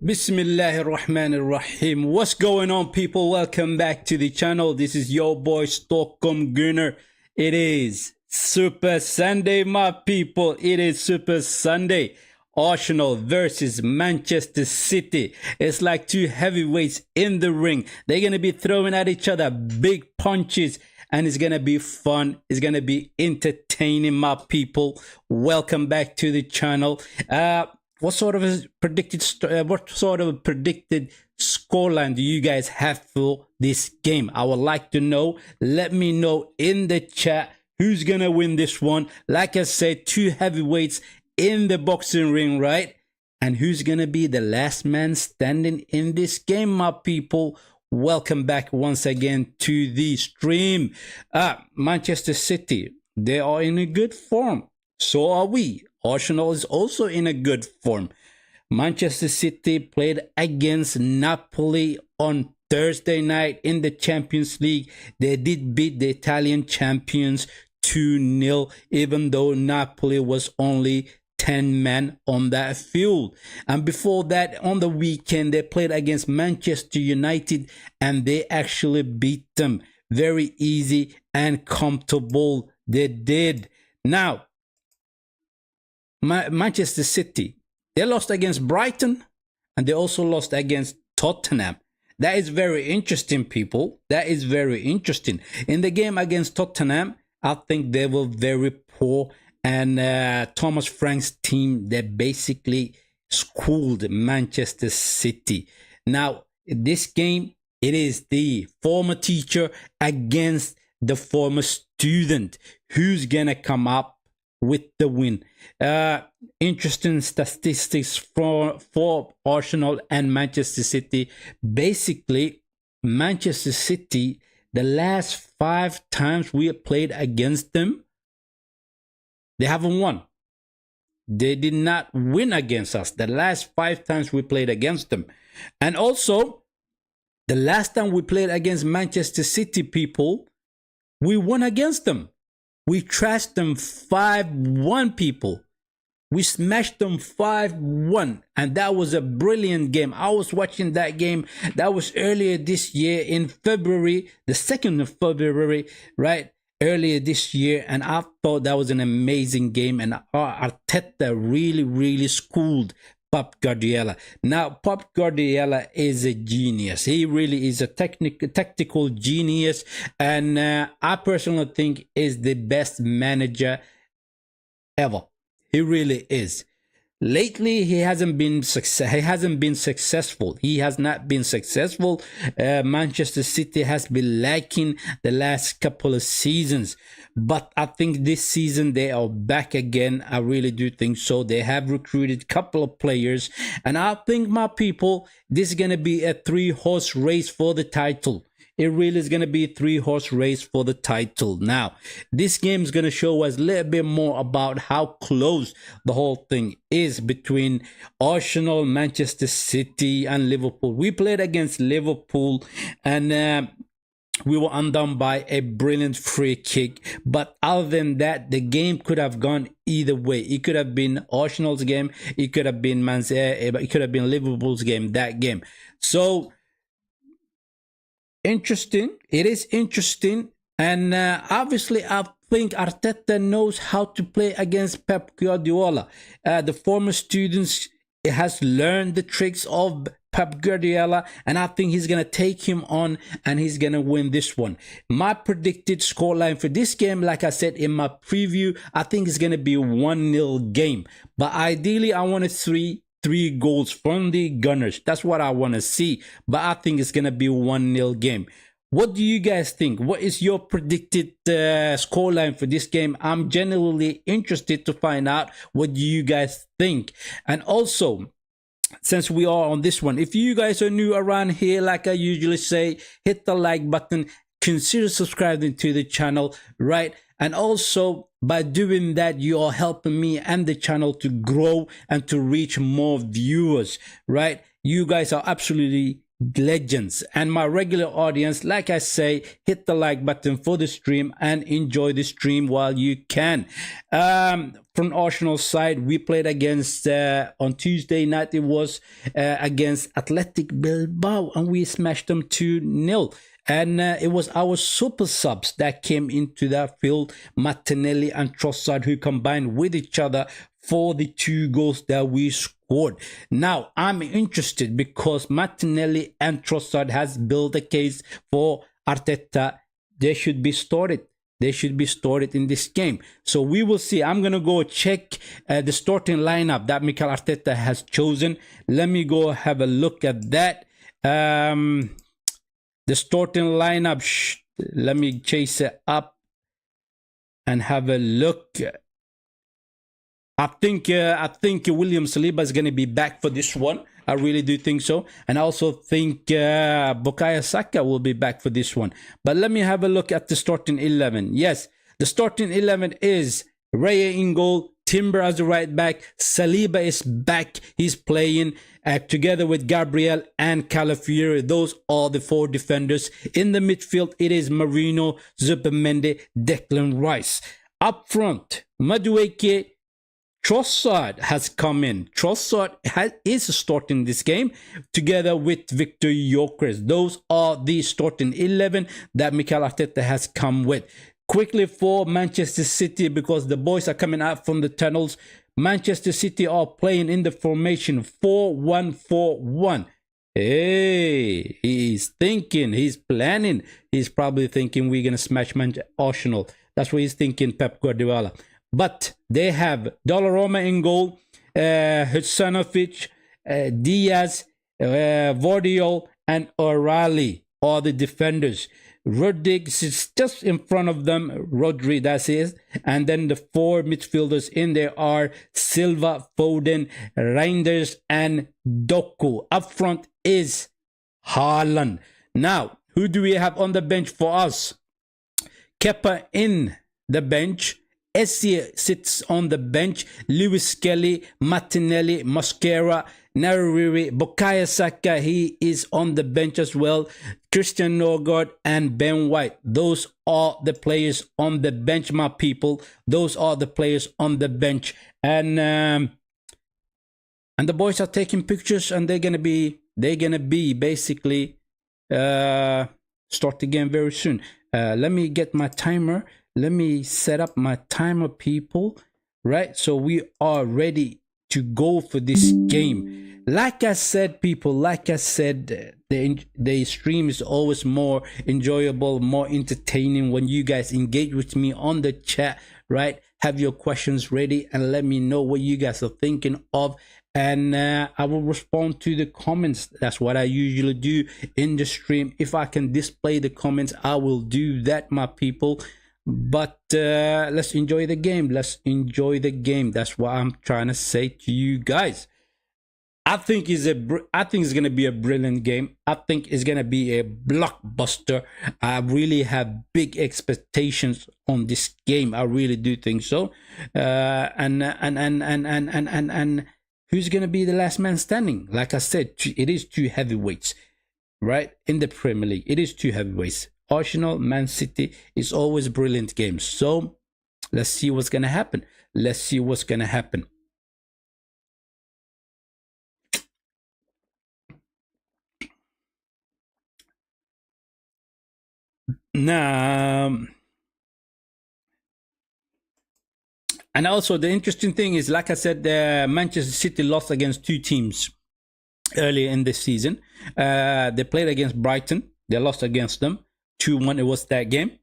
Bismillahir Rahmanir Rahim. What's going on, people? Welcome back to the channel. This is your boy Stockholm Gooner. It is Super Sunday, my people. It is Super Sunday. Arsenal versus Manchester City. It's like two heavyweights in the ring. They're going to be throwing at each other big punches, and it's going to be fun. It's going to be entertaining, my people. Welcome back to the channel. What sort of predicted scoreline do you guys have for this game? I would like to know. Let me know in the chat who's gonna win this one. Like I said, two heavyweights in the boxing ring, right? And who's gonna be the last man standing in this game, my people? Welcome back once again to the stream. Manchester City, they are in a good form. So are we. Arsenal is also in a good form. Manchester City played against Napoli on Thursday night in the Champions League. They did beat the Italian champions 2-0, even though Napoli was only 10 men on that field. And before that, on the weekend, they played against Manchester United and they actually beat them. Very easy and comfortable. They did. Now, Manchester City, they lost against Brighton and they also lost against Tottenham. That is very interesting, people. That is very interesting. In the game against Tottenham, I think they were very poor, and Thomas Frank's team, they basically schooled Manchester City. Now, this game, it is the former teacher against the former student. Who's gonna come up with the win? Interesting statistics for Arsenal and Manchester City. Basically, Manchester City, the last 5 times we have played against them, they haven't won. They did not win against us the last 5 times we played against them. And also, the last time we played against Manchester City, people, we won against them. We trashed them 5-1, people. We smashed them 5-1. And that was a brilliant game. I was watching that game. That was earlier this year in February, the 2nd of February, right? Earlier this year. And I thought that was an amazing game. And Arteta really schooled Pep Guardiola. Now, Pep Guardiola is a genius. He really is a tactical genius, and I personally think is the best manager ever. He really is. Lately, he hasn't been successful. He has not been successful. Manchester City has been lacking the last couple of seasons, but I think this season they are back again. I really do think so. They have recruited a couple of players, and I think, my people, this is gonna be a 3-horse race for the title. It really is going to be a 3-horse race for the title. Now, this game is going to show us a little bit more about how close the whole thing is between Arsenal, Manchester City, and Liverpool. We played against Liverpool, and we were undone by a brilliant free kick. But other than that, the game could have gone either way. It could have been Arsenal's game. It could have been Liverpool's game. That game. So interesting. It is interesting, and obviously I think Arteta knows how to play against Pep Guardiola. The former students has learned the tricks of Pep Guardiola, and I think he's gonna take him on and he's gonna win this one. My predicted scoreline for this game, like I said in my preview, I think it's gonna be a 1-0 game, but ideally I want a 3 goals from the Gunners. That's what I want to see, but I think it's gonna be a 1-0 game. What do you guys think? What is your predicted scoreline for this game? I'm genuinely interested to find out what you guys think. And also, since we are on this one, if you guys are new around here, like I usually say, hit the like button, consider subscribing to the channel, right? And also, by doing that, you are helping me and the channel to grow and to reach more viewers, right? You guys are absolutely legends. And my regular audience, like I say, hit the like button for the stream and enjoy the stream while you can. From Arsenal side, we played against on Tuesday night. It was against Athletic Bilbao, and we smashed them 2-0. And it was our super subs that came into that field, Martinelli and Trossard, who combined with each other for the 2 goals that we scored. Now, I'm interested because Martinelli and Trossard has built a case for Arteta. They should be started. They should be started in this game. So we will see. I'm going to go check the starting lineup that Mikel Arteta has chosen. Let me go have a look at that. The starting lineup, let me chase it up and have a look. I think William Saliba is going to be back for this one. I really do think so. And I also think Bukayo Saka will be back for this one. But let me have a look at the starting 11. Yes, the starting 11 is Raya in goal, Timber as the right back, Saliba is back. He's playing together with Gabriel and Calafiori. Those are the 4 defenders. In the midfield, it is Marino, Zubimendi, Declan Rice. Up front, Madueke, Trossard has come in. Trossard is starting this game together with Victor Gyökeres. Those are the starting 11 that Mikel Arteta has come with. Quickly for Manchester City, because the boys are coming out from the tunnels. Manchester City are playing in the formation 4-1-4-1. Hey, he's thinking, he's planning. He's probably thinking we're going to smash Arsenal. That's what he's thinking, Pep Guardiola. But they have Donnarumma in goal, Hussanovic, Diaz, Vardiol, and O'Reilly are the defenders. Rodriguez is just in front of them, Rodri, that is. And then the 4 midfielders in there are Silva, Foden, Reinders, and Doku. Up front is Haaland. Now, who do we have on the bench for us? Kepa in the bench. Essie sits on the bench. Lewis Kelly, Martinelli, Mosquera, Nariri, Bukayo Saka, he is on the bench as well. Christian Norgard and Ben White. Those are the players on the bench, my people. Those are the players on the bench. And the boys are taking pictures, and they're gonna be basically start again very soon. Let me get my timer. Let me set up my timer, people. Right, so we are ready to go for this game. Like I said, people, like I said, the stream is always more enjoyable, more entertaining when you guys engage with me on the chat, right? Have your questions ready and let me know what you guys are thinking of, and I will respond to the comments. That's what I usually do in the stream. If I can display the comments, I will do that, my people. But let's enjoy the game. Let's enjoy the game. That's what I'm trying to say to you guys. I think it's gonna be a brilliant game. I think it's gonna be a blockbuster. I really have big expectations on this game. I really do think so. And who's gonna be the last man standing? Like I said, it is 2 heavyweights, right? In the Premier League, it is 2 heavyweights. Arsenal, Man City is always brilliant games. So let's see what's gonna happen. Let's see what's gonna happen. Now, and also the interesting thing is, like I said, Manchester City lost against 2 teams earlier in this season. They played against Brighton. They lost against them 2-1. It was that game.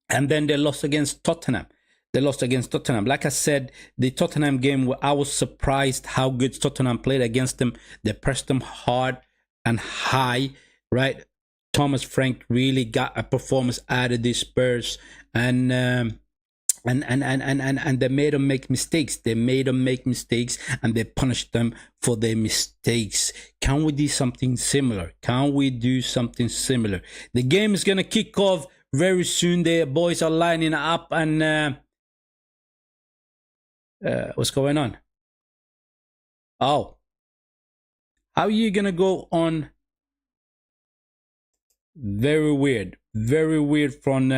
And then they lost against Tottenham. Like I said, the Tottenham game, I was surprised how good Tottenham played against them. They pressed them hard and high, right? Thomas Frank really got a performance out of the Spurs, and they made them make mistakes. And they punished them for their mistakes. Can we do something similar? The game is gonna kick off very soon. The boys are lining up, and what's going on? Oh, how are you gonna go on Very weird from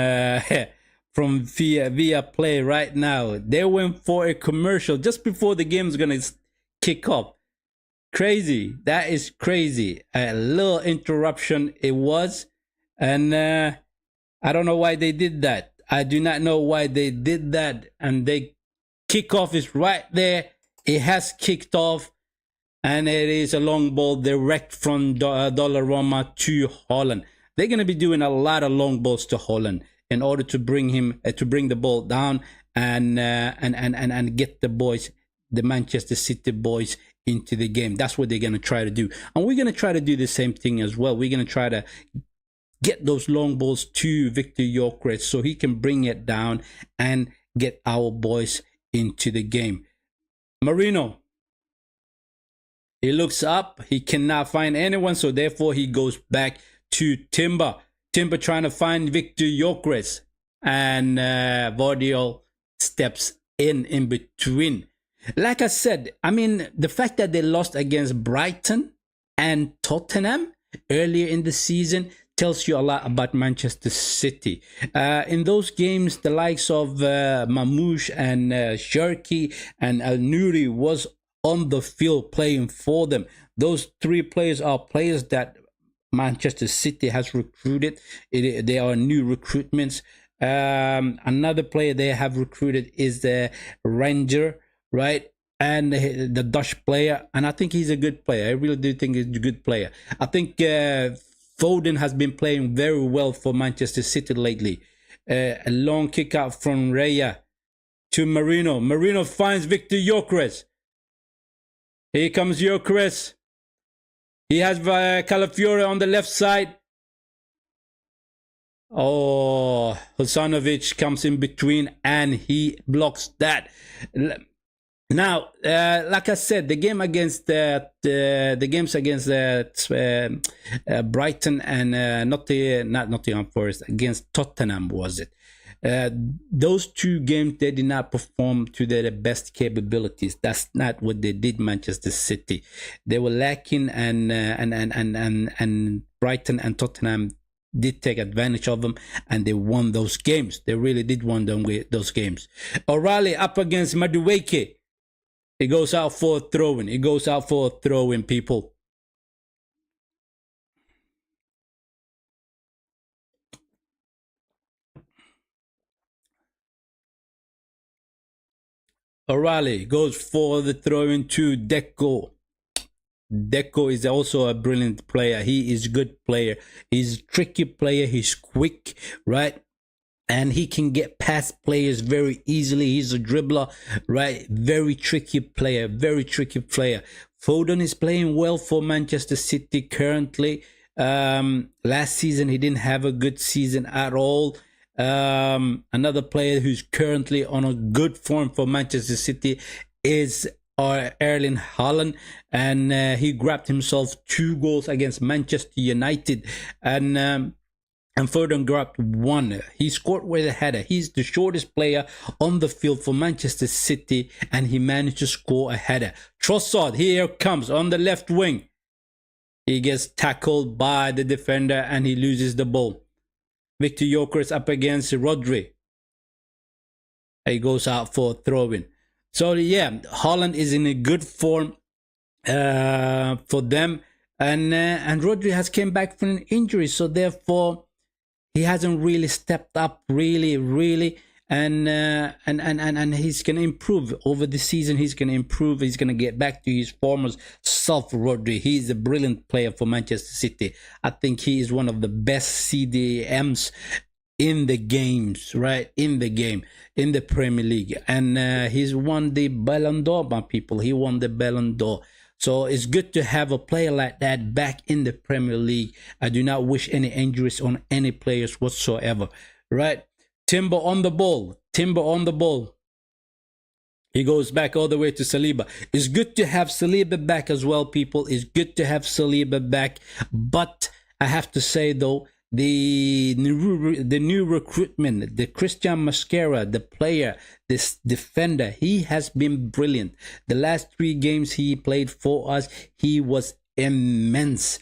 from via play right now. They went for a commercial just before the game's gonna kick off. Crazy. That is crazy. A little interruption it was, and I don't know why they did that. I do not know why they did that. And they kickoff is right there. It has kicked off, and it is a long ball direct from Dollarama to Holland. They're going to be doing a lot of long balls to Holland in order to bring him to bring the ball down and get the boys, the Manchester City boys, into the game. That's what they're going to try to do, and we're going to try to do the same thing as well. We're going to try to get those long balls to Victor Gyökeres so he can bring it down and get our boys into the game. Marino, he looks up, he cannot find anyone, so therefore he goes back to Timber. Timber trying to find Victor Gyökeres, and Vardiol steps in between. Like I said, I mean, the fact that they lost against Brighton and Tottenham earlier in the season tells you a lot about Manchester City. In those games, the likes of Mamouche and Cherki and El Nouri was on the field playing for them. Those three players are players that Manchester City has recruited. They are new recruitments. Another player they have recruited is the Ranger, right? And the Dutch player, and I think he's a good player. I really do think he's a good player. I think Foden has been playing very well for Manchester City lately. A long kick out from Raya to Marino. Marino finds Victor Gyökeres. Here comes Gyökeres. He has Calafiore on the left side. Oh, Husanovic comes in between and he blocks that. Now, like I said, the game against the games against Brighton and not Nottingham Forest, against Tottenham, was it? Those two games they did not perform to their best capabilities. That's not what they did. Manchester City, they were lacking, and Brighton and Tottenham did take advantage of them, and they won those games. They really did win those games. O'Reilly up against Madueke. It goes out for a throw-in. It goes out for a throw-in, people. O'Reilly goes for the throw-in to Deco. Deco is also a brilliant player. He is a good player. He's a tricky player. He's quick, right? And he can get past players very easily. He's a dribbler, right? Very tricky player. Very tricky player. Foden is playing well for Manchester City currently. Last season, he didn't have a good season at all. Another player who's currently on a good form for Manchester City is Erling Haaland, and he grabbed himself 2 goals against Manchester United, and Foden grabbed 1. He scored with a header. He's the shortest player on the field for Manchester City, and he managed to score a header. Trossard here comes on the left wing. He gets tackled by the defender and he loses the ball. Victor Gyökeres up against Rodri. He goes out for a throw-in. So yeah, Haaland is in a good form for them, and Rodri has came back from an injury, so therefore he hasn't really stepped up really, and he's gonna improve over the season. He's gonna improve. He's gonna get back to his former self. Rodri, he's a brilliant player for Manchester City. I think he is one of the best CDMs in the games, right? In the game, in the Premier League, and he's won the Ballon d'Or, my people. He won the Ballon d'Or. So it's good to have a player like that back in the Premier League. I do not wish any injuries on any players whatsoever, right? Timber on the ball. Timber on the ball. He goes back all the way to Saliba. It's good to have Saliba back as well, people. It's good to have Saliba back. But I have to say, though, the new recruitment, the Christian Mascara, the player, this defender, he has been brilliant. The last 3 games he played for us, he was immense.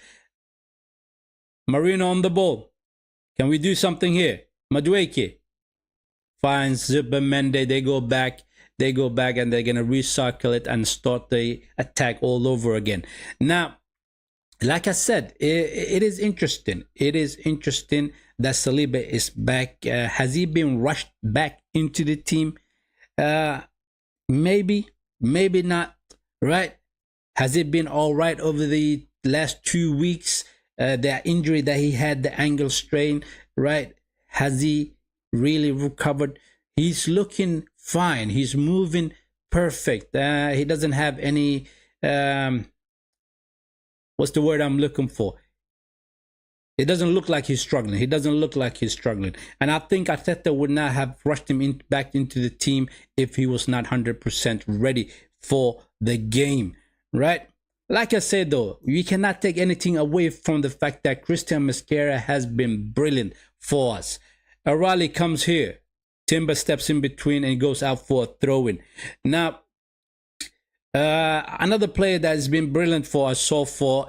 Marino on the ball. Can we do something here? Madueke finds Zubimendi. They go back. They go back and they're going to recycle it and start the attack all over again. Now, like I said, it is interesting. It is interesting that Saliba is back. Has he been rushed back into the team? Maybe, maybe not, right? Has it been all right over the last 2 weeks? The injury that he had, the ankle strain, right? Has he really recovered? He's looking fine. He's moving perfect. He doesn't have any, what's the word I'm looking for? It doesn't look like he's struggling. He doesn't look like he's struggling. And I think Arteta would not have rushed him back into the team if he was not 100% ready for the game, right? Like I said, though, we cannot take anything away from the fact that Christian Mosquera has been brilliant for us. A rally comes here. Timber steps in between and goes out for a throw-in. Now, another player that has been brilliant for us so far,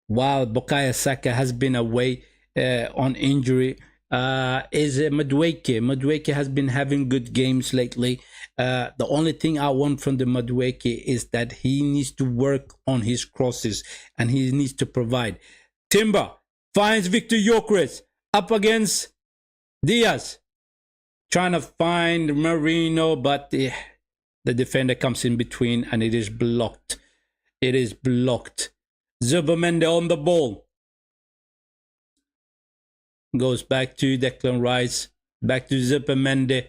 while Bukayo Saka has been away on injury, is Madueke. Madueke has been having good games lately. The only thing I want from the Madueke is that he needs to work on his crosses and he needs to provide. Timber finds Victor Gyökeres up against Diaz, trying to find Marino, but the defender comes in between and it is blocked. It is blocked. Zubimendi on the ball. Goes back to Declan Rice. Back to Zubimendi.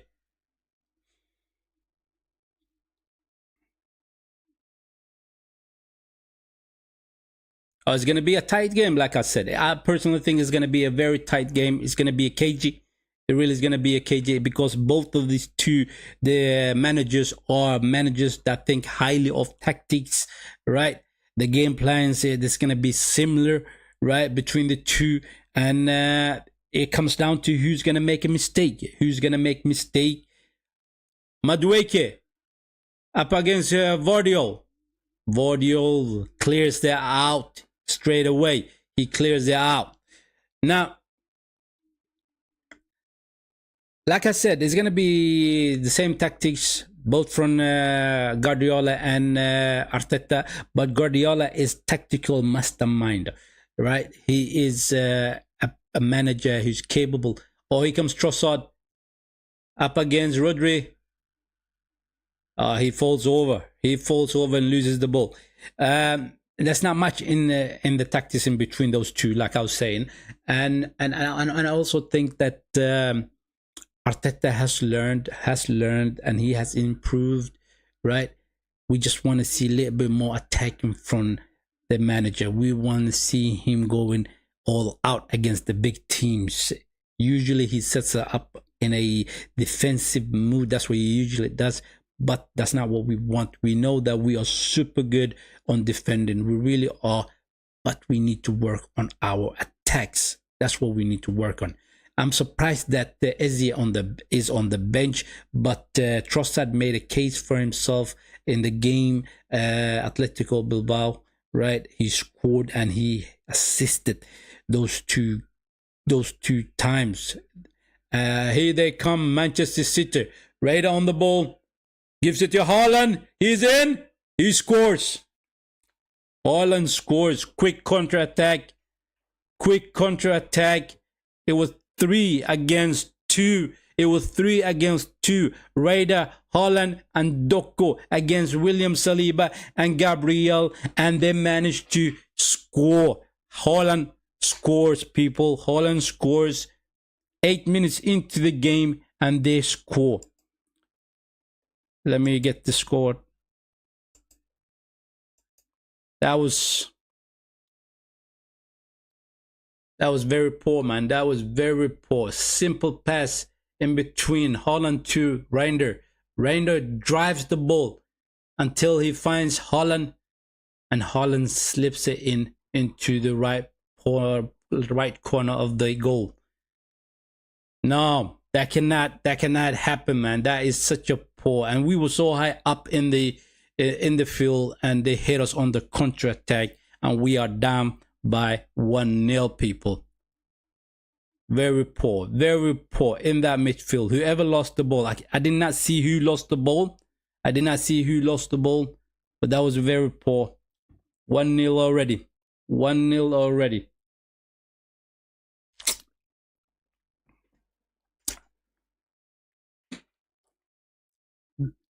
Oh, it's going to be a tight game, like I said. I personally think it's going to be a very tight game. It's going to be a KG. It really is going to be a KG because both of these two, the managers are managers that think highly of tactics, right? The game plans is going to be similar, right, between the two. And it comes down to who's going to make a mistake. Who's going to make mistake? Madueke up against Vardiol. Vardiol clears that out straight away. He clears it out. Now, like I said, it's going to be the same tactics both from Guardiola and Arteta, but Guardiola is tactical mastermind, right? He is a manager who's capable. Oh, here comes Trossard up against Rodri. He falls over. He falls over and loses the ball. There's not much in the tactics in between those two, like I was saying, and I also think that Arteta has learned, and he has improved, right? We just want to see a little bit more attacking from the manager. We want to see him going all out against the big teams. Usually he sets it up in a defensive mood. That's what he usually does, but that's not what we want. We know that we are super good on defending. We really are, but we need to work on our attacks. That's what we need to work on. I'm surprised that Eze is on the bench, but Trossard made a case for himself in the game. Atletico Bilbao, right? He scored and he assisted those two times. Here they come, Manchester City, right on the ball, gives it to Haaland. He's in. He scores. Haaland scores. Quick counter attack. It was 3 against 2. It was 3 against 2. Raider, Haaland, and Doku against William Saliba and Gabriel, and they managed to score. Haaland scores, people. Haaland scores 8 minutes into the game, and they score. Let me get the score. That was very poor, man. That was very poor. Simple pass in between Haaland to Reinders. Reinders drives the ball until he finds Haaland, and Haaland slips it into the right corner of the goal. No, that cannot happen, man. That is such a poor. And we were so high up in the field, and they hit us on the counter attack, and we are down by 1-0, people. Very poor in that midfield. Whoever lost the ball, I did not see who lost the ball. I did not see who lost the ball, but that was very poor. 1-0 already. 1-0 already.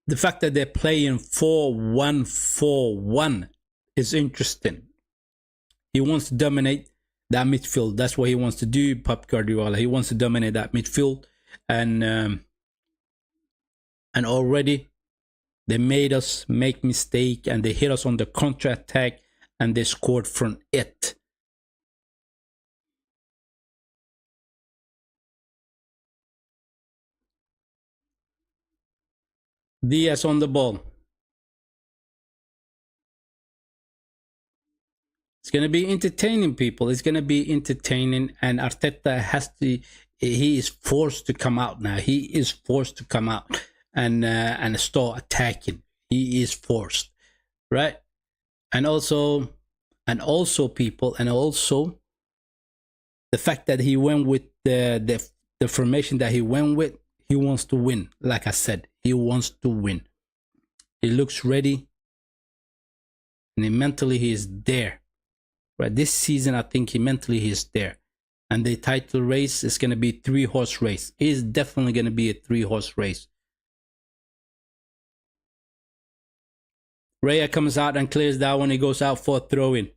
The fact that they're playing 4-1-4-1 is interesting. He wants to dominate that midfield. That's what he wants to do, Pep Guardiola. He wants to dominate that midfield, and already they made us make mistake, and they hit us on the counter attack, and they scored from it. Diaz on the ball. It's going to be entertaining, people. It's going to be entertaining, and Arteta has to, he is forced to come out now. He is forced to come out and start attacking. He is forced, right? And also people, and also the fact that he went with the formation that he went with, he wants to win. Like I said, he wants to win. He looks ready, and mentally he is there. Right, this season I think he is there, and the title race is going to be 3-horse race. It is definitely going to be a 3-horse race. Raya comes out and clears that one. He goes out for a throw-in.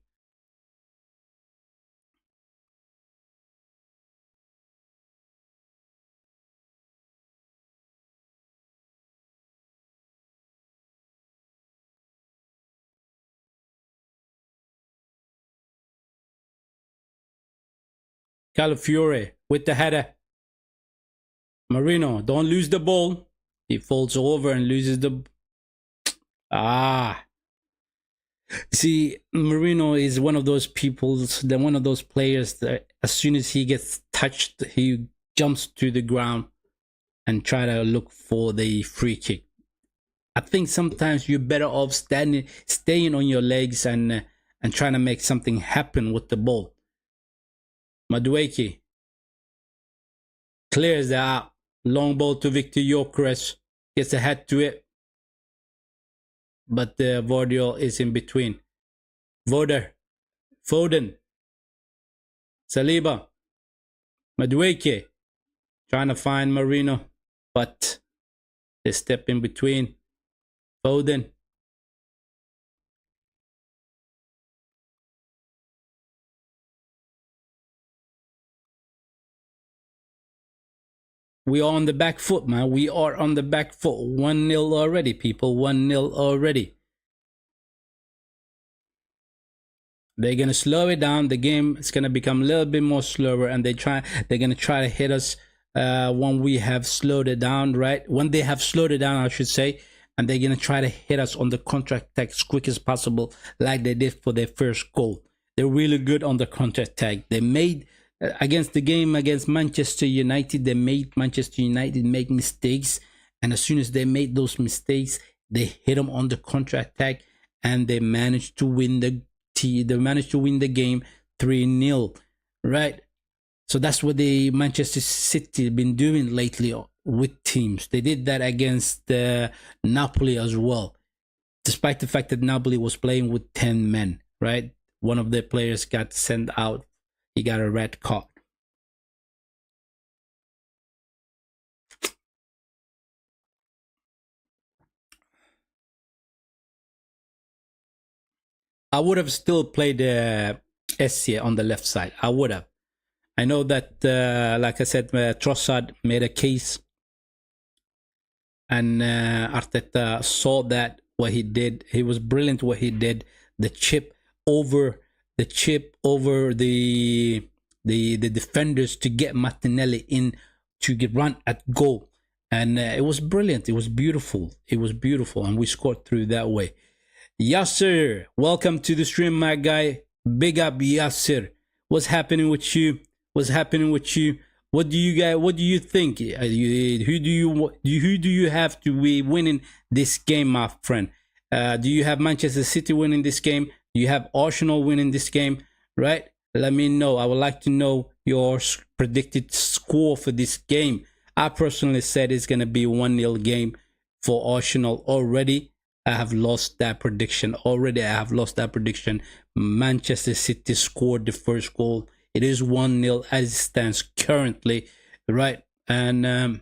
Calafiore with the header. Marino, don't lose the ball. He falls over and loses the... See, Marino is one of those people, one of those players that as soon as he gets touched, he jumps to the ground and try to look for the free kick. I think sometimes you're better off staying on your legs and trying to make something happen with the ball. Madueke clears that out. Long ball to Victor Gyökeres. Gets a head to it. But the Vardiol is in between. Foden. Saliba. Madueke. Trying to find Marino. But they step in between. Foden. We are on the back foot, man. We are on the back foot. 1-0 already, people. 1-0 already. They're going to slow it down. The game is going to become a little bit more slower, and they're going to try to hit us when we have slowed it down, right? When they have slowed it down, I should say, and they're going to try to hit us on the counter attack as quick as possible, like they did for their first goal. They're really good on the counter attack. They made... against the game against Manchester United, they made Manchester United make mistakes, and as soon as they made those mistakes, they hit them on the counter attack, and they managed to win the game 3-0, right? So that's what the Manchester City have been doing lately with teams. They did that against Napoli as well, despite the fact that Napoli was playing with 10 men, right? One of their players got sent out. He got a red card. I would have still played Essie on the left side. I would have. I know that, like I said, Trossard made a case, and Arteta saw that what he did. He was brilliant what he did. The chip over the defenders to get Martinelli in to run at goal, and it was brilliant. It was beautiful. It was beautiful, and we scored through that way. Yasser, welcome to the stream, my guy. Big up, Yasser. What's happening with you? What's happening with you? What do you think? Who do you have to be winning this game, my friend? Do you have Manchester City winning this game? Do you have Arsenal winning this game? Right? Let me know. I would like to know your predicted score for this game. I personally said it's going to be 1-0 game for Arsenal already. I have lost that prediction already. I have lost that prediction. Manchester City scored the first goal. It is 1-0 as it stands currently, right? And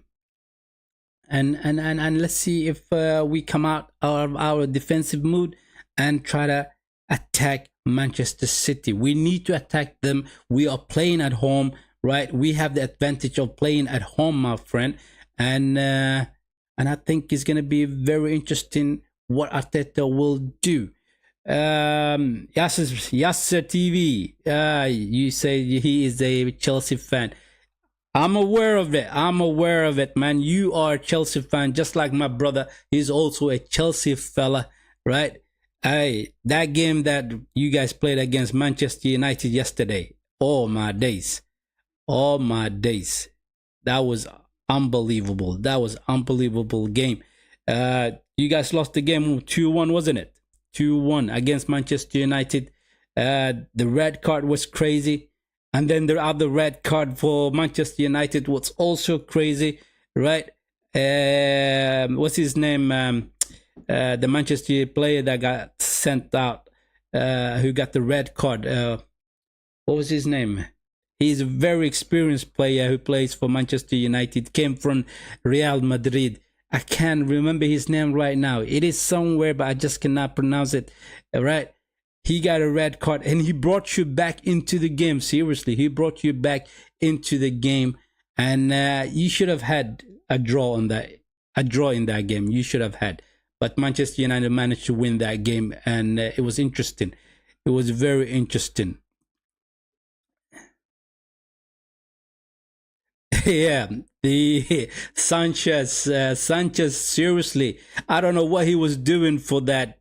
let's see if we come out of our defensive mood and try to attack Manchester City. We need to attack them. We are playing at home, right? We have the advantage of playing at home, my friend. And I think it's gonna be very interesting what Arteta will do. Yasser TV, you say he is a Chelsea fan. I'm aware of it. I'm aware of it, man. You are a Chelsea fan, just like my brother. He's also a Chelsea fella, right? Hey, that game that you guys played against Manchester United yesterday. Oh my days. Oh my days. That was unbelievable. That was unbelievable game. You guys lost the game 2-1, wasn't it? 2-1 against Manchester United. The red card was crazy. And then the other red card for Manchester United was also crazy, right? What's his name? The Manchester player that got sent out, who got the red card. What was his name? He's a very experienced player who plays for Manchester United, came from Real Madrid. I can't remember his name right now. It is somewhere, but I just cannot pronounce it, right? He got a red card and he brought you back into the game. Seriously, he brought you back into the game, and you should have had a draw in that game. You should have had, but Manchester United managed to win that game, and it was interesting. It was very interesting. Yeah, the Sanchez. Sanchez. Seriously, I don't know what he was doing for that.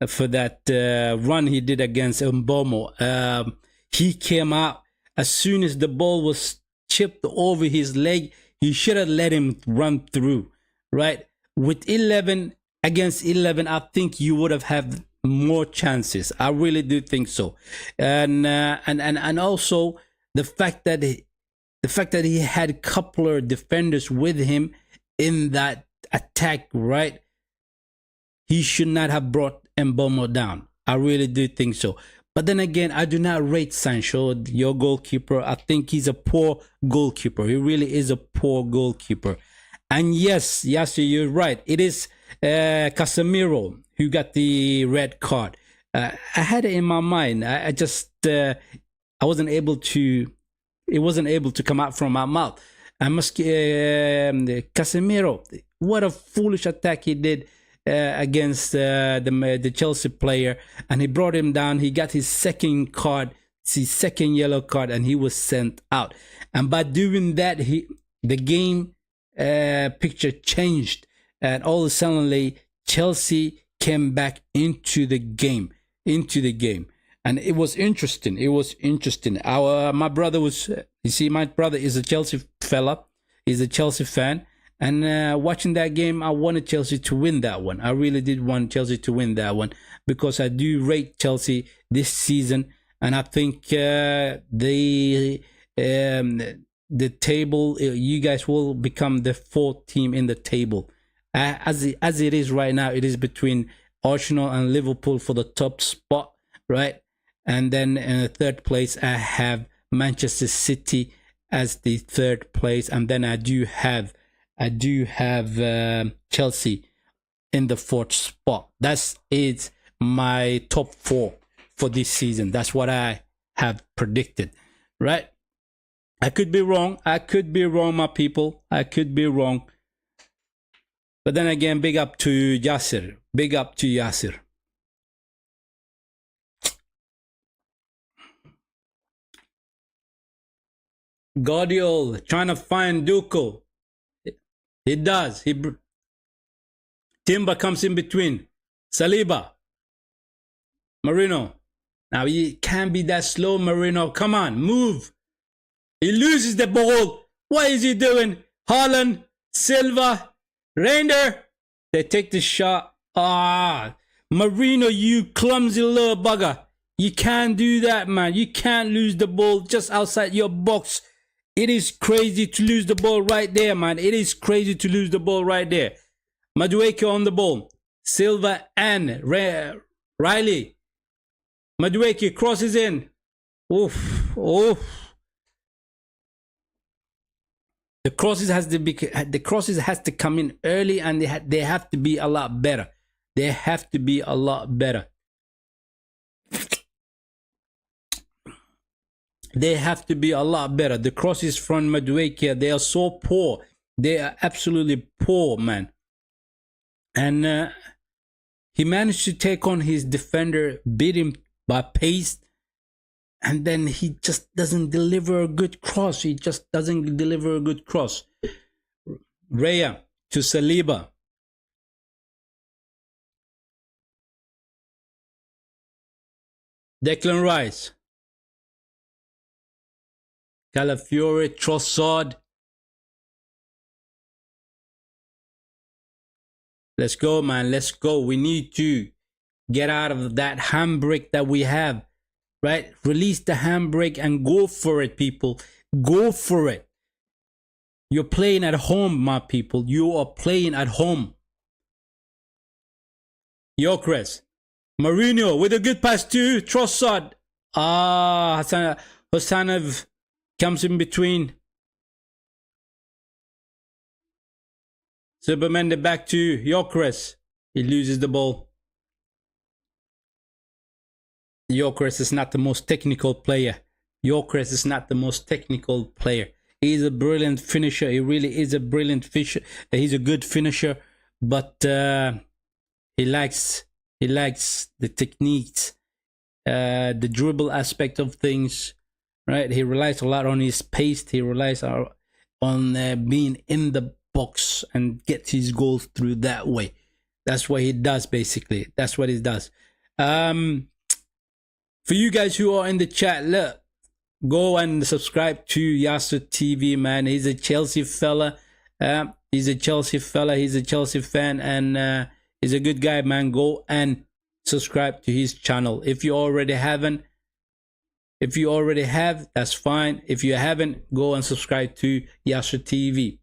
Run he did against Mbomo. He came out as soon as the ball was chipped over his leg. He should have let him run through, right? With 11 against 11, I think you would have had more chances. I really do think so. And also the fact that he had a couple of defenders with him in that attack, right? He should not have brought Mbomo down. I really do think so. But then again, I do not rate Sancho, your goalkeeper. I think he's a poor goalkeeper. He really is a poor goalkeeper. And yes, you're right. It is Casemiro who got the red card. I had it in my mind. I wasn't able to. It wasn't able to come out from my mouth. Casemiro, what a foolish attack he did against the Chelsea player, and he brought him down. He got his second yellow card, and he was sent out. And by doing that, the game picture changed, and all of a sudden Chelsea came back into the game, and it was interesting. My brother is a Chelsea fella. He's a Chelsea fan. And watching that game, I wanted Chelsea to win that one. I really did want Chelsea to win that one, because I do rate Chelsea this season. And I think the table, you guys will become the fourth team in the table. As it is right now, it is between Arsenal and Liverpool for the top spot, right? And then in the third place, I have Manchester City as the third place. And then I do have Chelsea in the fourth spot. That's my top four for this season. That's what I have predicted, right? I could be wrong. My people. I could be wrong. But then again, big up to Yasser. Guardiola trying to find Duco. He does. Timber comes in between. Saliba. Marino. Now he can't be that slow, Marino. Come on, move. He loses the ball. What is he doing? Haaland, Silva, Reinder. They take the shot. Marino, you clumsy little bugger. You can't do that, man. You can't lose the ball just outside your box. It is crazy to lose the ball right there, man. It is crazy to lose the ball right there. Madueke on the ball. Silva and Riley. Madueke crosses in. Oof, oof. The crosses has to come in early, and they have to be a lot better. They have to be a lot better. They have to be a lot better. The crosses from Madueke, they are so poor. They are absolutely poor, man. And he managed to take on his defender, beat him by pace, and then he just doesn't deliver a good cross. He just doesn't deliver a good cross. Raya to Saliba. Declan Rice. Calafiore, Trossard. Let's go, man. Let's go. We need to get out of that handbrake that we have, right? Release the handbrake and go for it, people. Go for it. You're playing at home, my people. You are playing at home. Gyökeres. Mourinho with a good pass to Trossard. Hasanov comes in between. Zubimendi back to Gyökeres. He loses the ball. Gyökeres is not the most technical player. Gyökeres is not the most technical player. He's a brilliant finisher. He really is a brilliant finisher. He's a good finisher, but he lacks the techniques, the dribble aspect of things, right? He relies a lot on his pace. He relies on being in the box and gets his goals through that way. That's what he does, basically. That's what he does. For you guys who are in the chat, look, go and subscribe to Yasser TV, man. He's a Chelsea fella. He's a Chelsea fella. He's a Chelsea fan, and he's a good guy, man. Go and subscribe to his channel. If you already have, that's fine. If you haven't, go and subscribe to Yasser TV.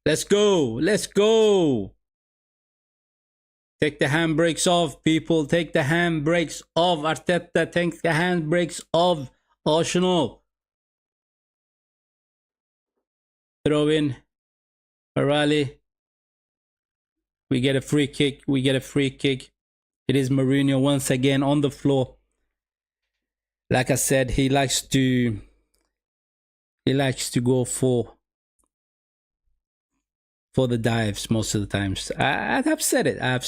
Let's go. Let's go. Take the handbrakes off, people. Take the handbrakes off. Arteta, take the handbrakes off. Arsenal. Throw in. Arali. We get a free kick. We get a free kick. It is Mourinho once again on the floor. Like I said, he likes to go for the dives most of the times. I've said it. I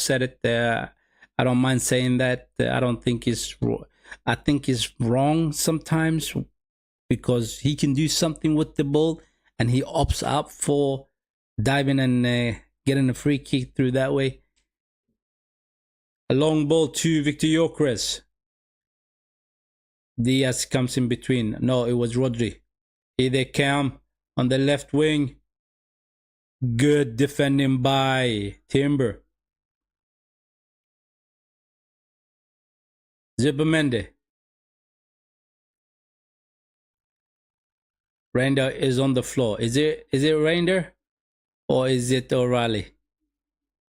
don't mind saying that. I don't think it's wrong. I think it's wrong sometimes because he can do something with the ball and he opts up for diving and getting a free kick through that way. A long ball to Victor Gyökeres. Diaz comes in between. No, it was Rodri. Here they come on the left wing. Good defending by Timber. Zubimendi. Render is on the floor. Is it Render or is it O'Reilly?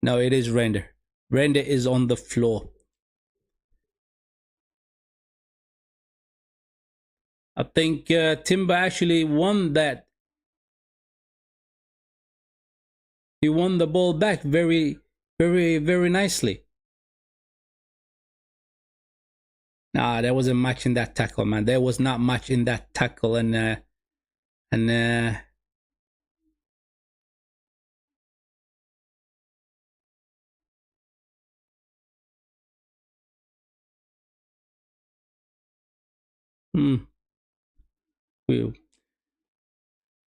No, it is Render. Render is on the floor. I think Timber actually won that. He won the ball back very, very, very nicely. Nah, there wasn't much in that tackle, man. There was not much in that tackle, and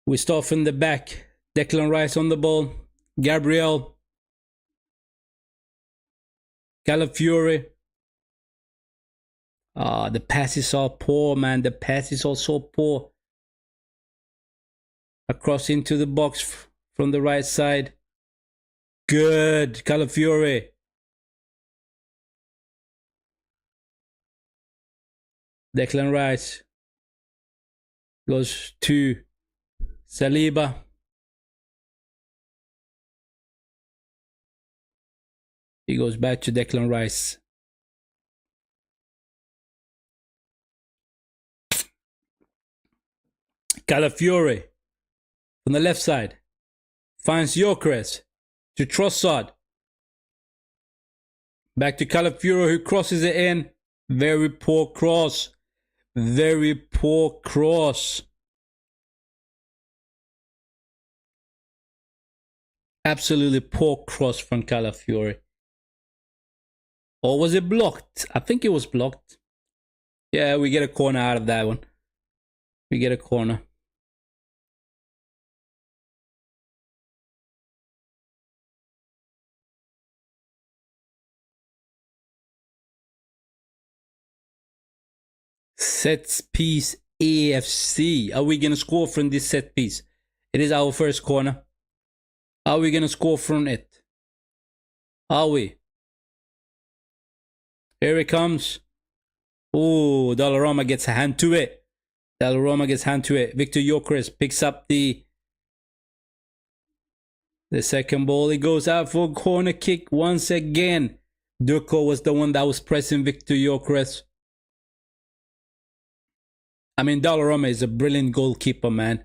we start from the back. Declan Rice on the ball. Gabriel. Calafiore. The passes are poor, man. The passes are so poor. Across into the box from the right side. Good. Calafiore. Declan Rice goes to Saliba. He goes back to Declan Rice. Calafiore from the left side finds Gyökeres to Trossard. Back to Calafiore, who crosses it in. Very poor cross. Very poor cross. Absolutely poor cross from Calafiore. Or was it blocked? I think it was blocked. Yeah, we get a corner out of that one. We get a corner. Set piece AFC. Are we going to score from this set piece? It is our first corner. Are we going to score from it? Are we? Here it comes. Oh, Donnarumma gets a hand to it. Donnarumma gets a hand to it. Victor Gyökeres picks up the second ball. He goes out for a corner kick once again. Durko was the one that was pressing Victor Gyökeres. I mean, Donnarumma is a brilliant goalkeeper, man.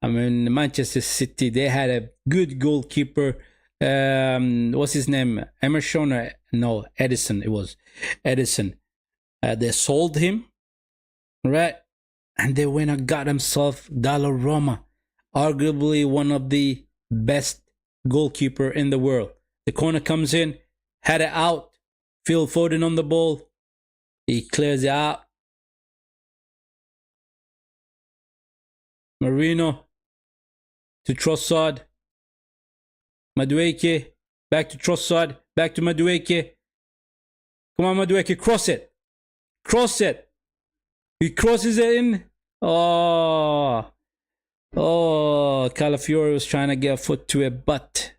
I mean, Manchester City, they had a good goalkeeper. What's his name? Emerson? No, Edison. It was Edison. They sold him, right? And they went and got himself Donnarumma, arguably one of the best goalkeeper in the world. The corner comes in, had it out. Phil Foden on the ball. He clears it out. Marino to Trossard. Madueke back to Trossard. Back to Madueke. Come on, Madueke, cross it. Cross it. He crosses it in. Oh, Calafiore was trying to get a foot to it, but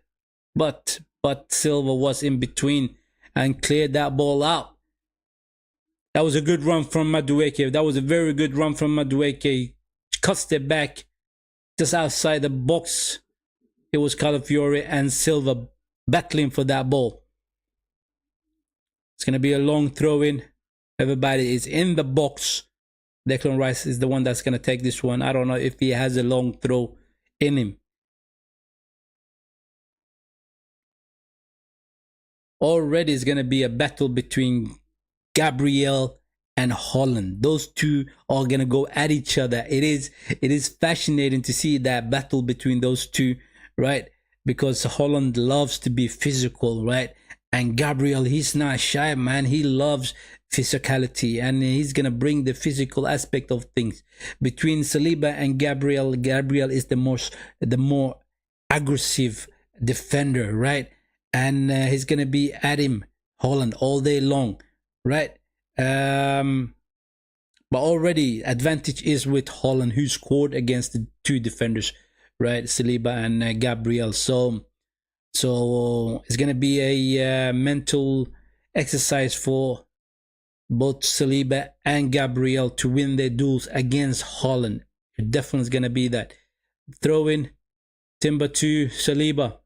Silva was in between and cleared that ball out. That was a good run from Madueke. That was a very good run from Madueke. Cuts it back just outside the box. It was Calafiore and Silva battling for that ball. It's going to be a long throw in. Everybody is in the box. Declan Rice is the one that's going to take this one. I don't know if he has a long throw in him. Already it's going to be a battle between Gabriel and Holland. Those two are going to go at each other. It is fascinating to see that battle between those two, right? Because Holland loves to be physical, right? And Gabriel, he's not shy, man. He loves physicality, and he's gonna bring the physical aspect of things. Between Saliba and Gabriel, Gabriel is the more aggressive defender, right? And he's gonna be at him, Holland, all day long, right? But already advantage is with Holland, who scored against the two defenders, right? Saliba and Gabriel. So it's gonna be a mental exercise for both Saliba and Gabriel to win their duels against Holland. It definitely is gonna be that. Throw in Timber to Saliba.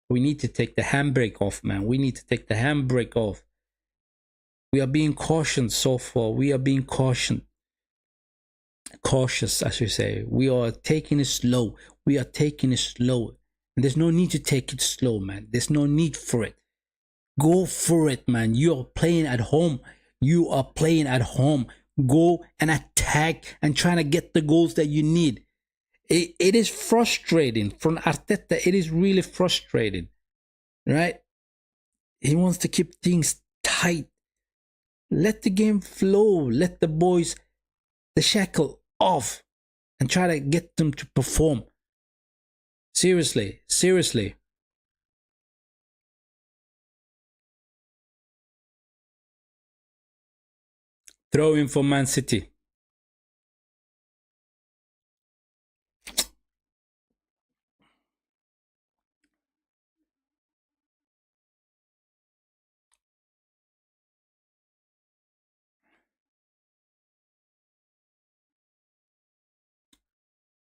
We need to take the handbrake off, man. We need to take the handbrake off. We are being cautioned so far. We are being cautioned. Cautious, I should say. We are taking it slow. We are taking it slow. And there's no need to take it slow, man. There's no need for it. Go for it, man. You are playing at home. You are playing at home. Go and attack and try to get the goals that you need. It is frustrating from Arteta. It is really frustrating, right? He wants to keep things tight. Let the game flow. Let the boys, the shackle off and try to get them to perform. Seriously. Throw in for Man City.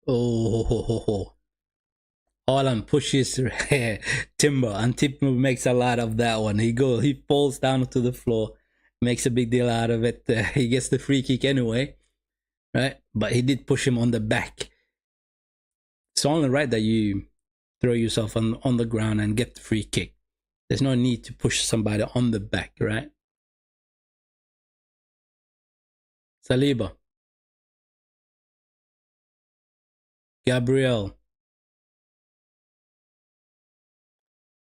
Oh, Holland pushes Timber, and Timber makes a lot of that one. He falls down to the floor, makes a big deal out of it. He gets the free kick anyway, right? But he did push him on the back. It's only right that you throw yourself on the ground and get the free kick. There's no need to push somebody on the back, right? Saliba, Gabriel,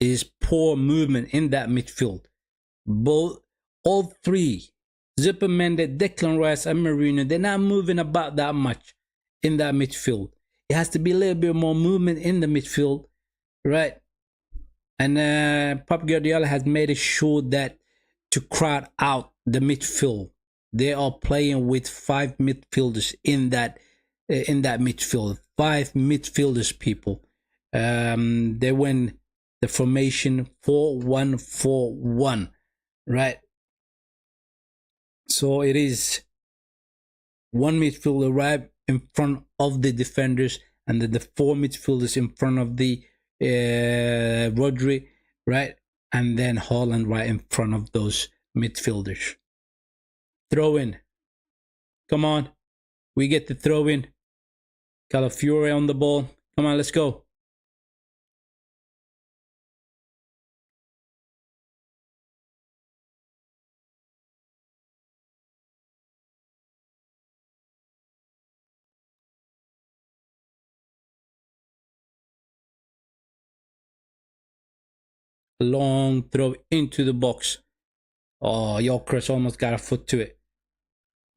is poor movement in that midfield. All three, Zupermende, Declan Rice, and Marino, they're not moving about that much in that midfield. It has to be a little bit more movement in the midfield, right? And Pep Guardiola has made it sure that to crowd out the midfield, they are playing with 5 midfielders in that midfield. 5 midfielders, people. They win the formation 4-1-4-1, right? So it is one midfielder right in front of the defenders, and then the 4 midfielders in front of the Rodri, right? And then Holland right in front of those midfielders. Throw in. Come on. We get the throw in. Calafiore on the ball. Come on, let's go. Long throw into the box. Oh, Yokres almost got a foot to it.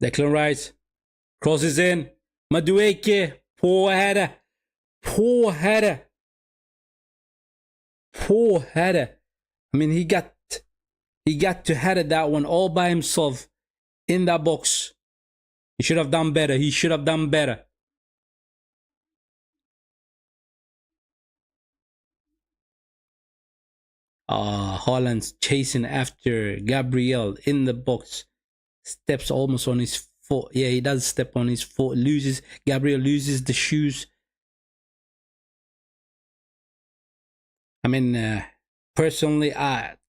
Declan Rice crosses in. Madueke, poor header. Poor header. Poor header. I mean, he got to header that one all by himself in that box. He should have done better. He should have done better. Holland's chasing after Gabriel in the box. Steps almost on his foot. Yeah, he does step on his foot. Gabriel loses the shoes. I mean, personally,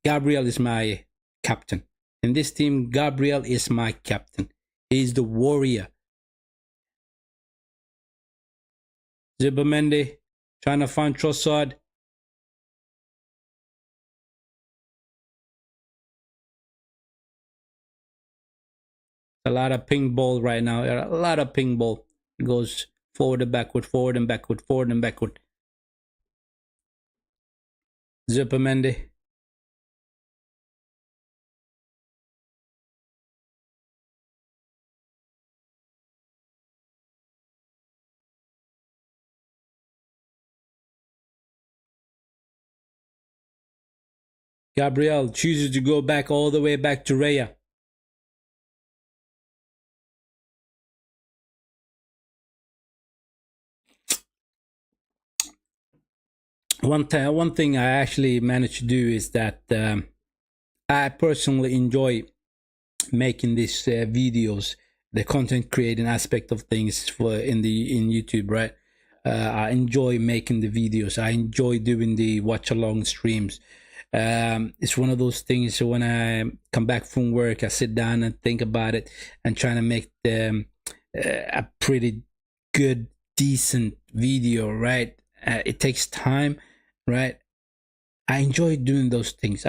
Gabriel is my captain. In this team, Gabriel is my captain. He's the warrior. Zubimendi trying to find Trossard. A lot of ping ball right now. A lot of ping ball. It goes forward and backward, forward and backward, forward and backward. Zubimendi. Gabriel chooses to go back all the way back to Raya. One thing I actually managed to do is that I personally enjoy making these videos, the content creating aspect of things in YouTube, right? I enjoy making the videos. I enjoy doing the watch along streams. It's one of those things. So when I come back from work, I sit down and think about it and trying to make a pretty good, decent video, right? It takes time, right? I enjoy doing those things.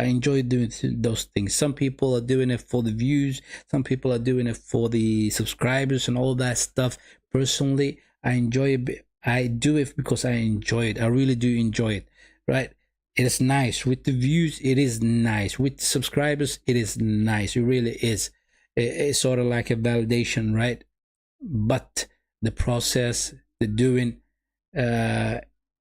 Some people are doing it for the views. Some people are doing it for the subscribers and all that stuff. Personally, I enjoy it. I do it because I enjoy it. I really do enjoy it, right? It is nice. With the views, it is nice. With the subscribers, it is nice. It really is. It's sort of like a validation, right? But the process, the doing,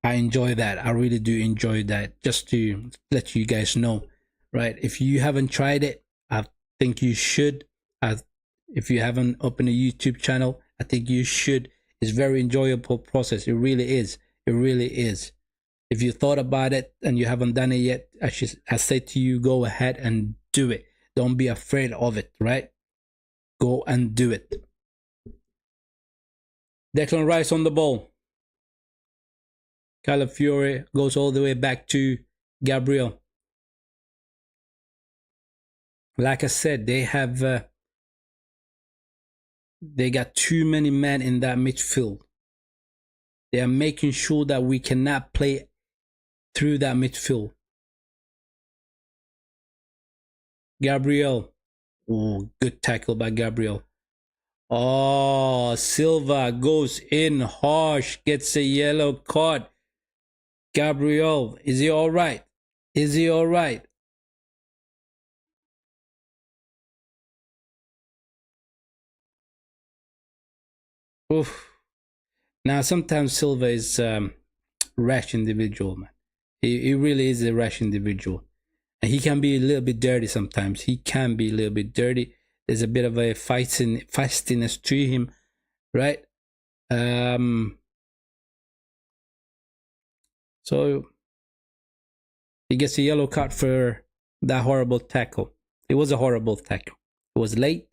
I enjoy that. I really do enjoy that. Just to let you guys know, right? If you haven't tried it, I think you should. If you haven't opened a YouTube channel, I think you should. It's very enjoyable process. It really is. It really is. If you thought about it and you haven't done it yet, I say to you, go ahead and do it. Don't be afraid of it, right? Go and do it. Declan Rice on the ball. Calafiore goes all the way back to Gabriel. Like I said, they got too many men in that midfield. They are making sure that we cannot play through that midfield. Gabriel. Oh, good tackle by Gabriel. Oh, Silva goes in harsh, gets a yellow card. Gabriel, is he all right? Is he all right? Oof. Now, sometimes Silva is rash individual, man. He really is a rash individual. And he can be a little bit dirty sometimes. He can be a little bit dirty. There's a bit of a feistiness to him, right? So he gets a yellow card for that horrible tackle. It was a horrible tackle. It was late.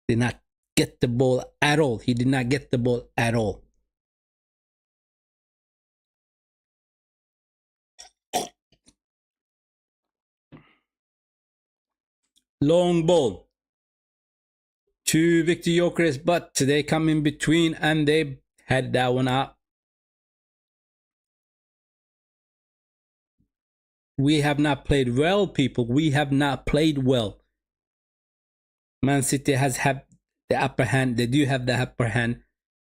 Did not get the ball at all. He did not get the ball at all. Long ball to Victor Gyökeres, but they come in between and they had that one out. We have not played well, people. We have not played well. Man City has had the upper hand. They do have the upper hand.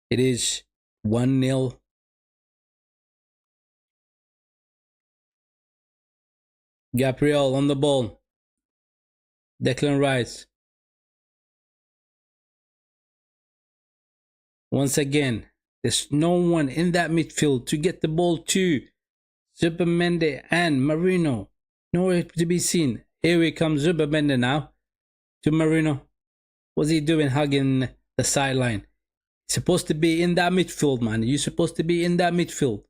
It is 1-0. Gabriel on the ball. Declan Rice. Once again, there's no one in that midfield to get the ball to. Zubamende and Marino. Nowhere to be seen. Here comes Zubamende now to Marino. What's he doing hugging the sideline? He's supposed to be in that midfield, man. You're supposed to be in that midfield.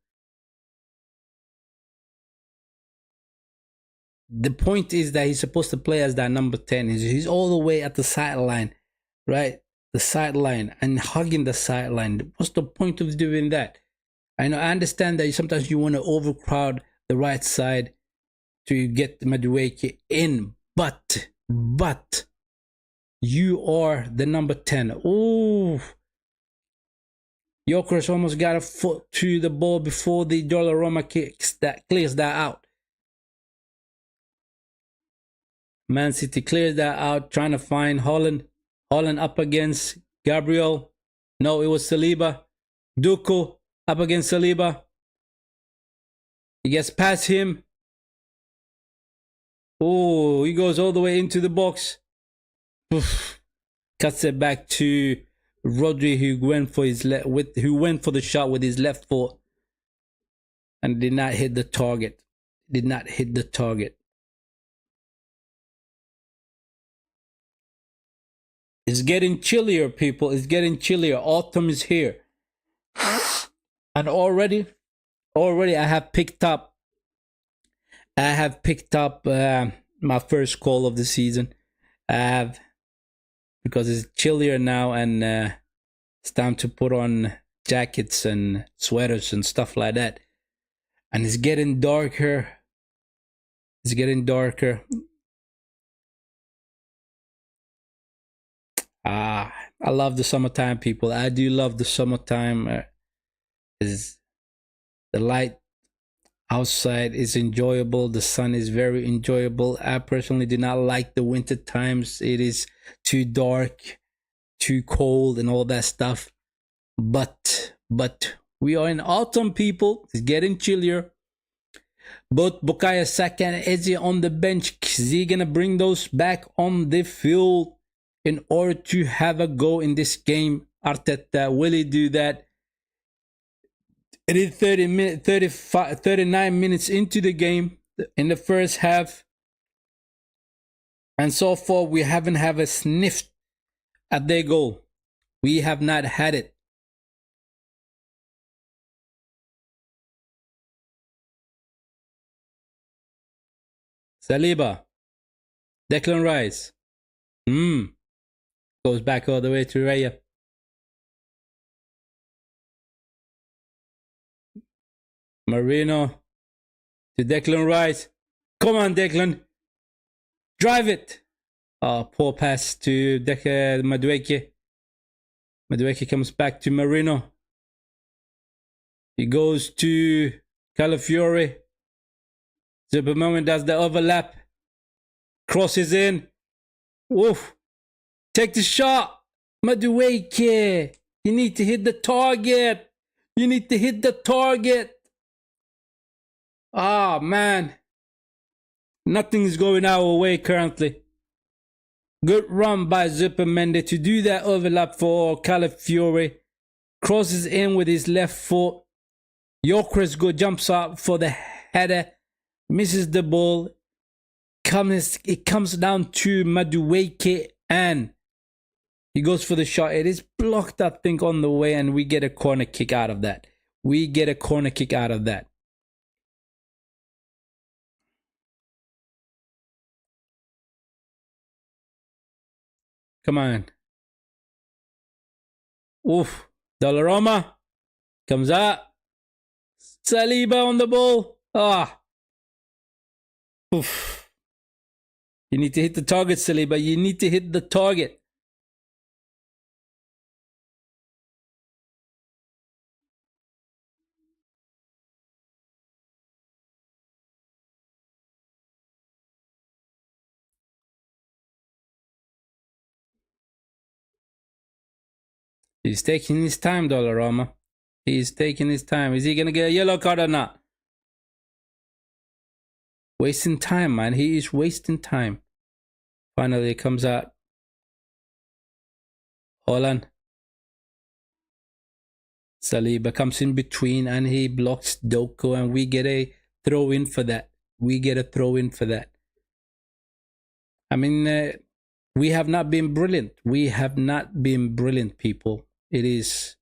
The point is that he's supposed to play as that number 10. He's all the way at the sideline, right? The sideline and hugging the sideline. What's the point of doing that? I understand that sometimes you want to overcrowd the right side to get Madueke in, but you are the number 10. Oh, Gyökeres almost got a foot to the ball before the Donnarumma clears that out. Man City clears that out, trying to find Holland. Holland up against Gabriel. No, it was Saliba. Duku up against Saliba. He gets past him. Oh, he goes all the way into the box. Oof. Cuts it back to Rodri, who went for the shot with his left foot and did not hit the target. Did not hit the target. It's getting chillier, people. It's getting chillier. Autumn is here. And already I have picked up my first call of the season. I have, because it's chillier now and it's time to put on jackets and sweaters and stuff like that. And it's getting darker. It's getting darker. I love the summertime, people. I do love the summertime. Is the light outside is enjoyable. The sun is very enjoyable. I personally do not like the winter times. It is too dark, too cold, and all that stuff. But we are in autumn, people. It's getting chillier. Both Bukayo Saka and Eze on the bench. Is he gonna bring those back on the field in order to have a go in this game? Arteta, will he do that? It is 39 minutes into the game in the first half. And so far, we haven't had a sniff at their goal. We have not had it. Saliba. Declan Rice. Goes back all the way to Raya. Marino to Declan Rice. Come on, Declan. Drive it. Poor pass to Madueke. Madueke comes back to Marino. He goes to Calafiore. Zipperman does the overlap. Crosses in. Woof. Take the shot. Madueke. You need to hit the target. You need to hit the target. Ah, man. Nothing's going our way currently. Good run by Zupermende to do that overlap for Calafiore. Crosses in with his left foot. Gyökeres jumps up for the header. Misses the ball. It comes down to Madueke and he goes for the shot. It is blocked, I think, on the way, and we get a corner kick out of that. We get a corner kick out of that. Come on. Oof. Donnarumma comes out. Saliba on the ball. Ah. Oof. You need to hit the target, Saliba. You need to hit the target. He's taking his time, Donnarumma. He's taking his time. Is he going to get a yellow card or not? Wasting time, man. He is wasting time. Finally, it comes out. Holland. Saliba comes in between and he blocks Doko, and we get a throw in for that. We get a throw in for that. I mean, we have not been brilliant. We have not been brilliant, people. It is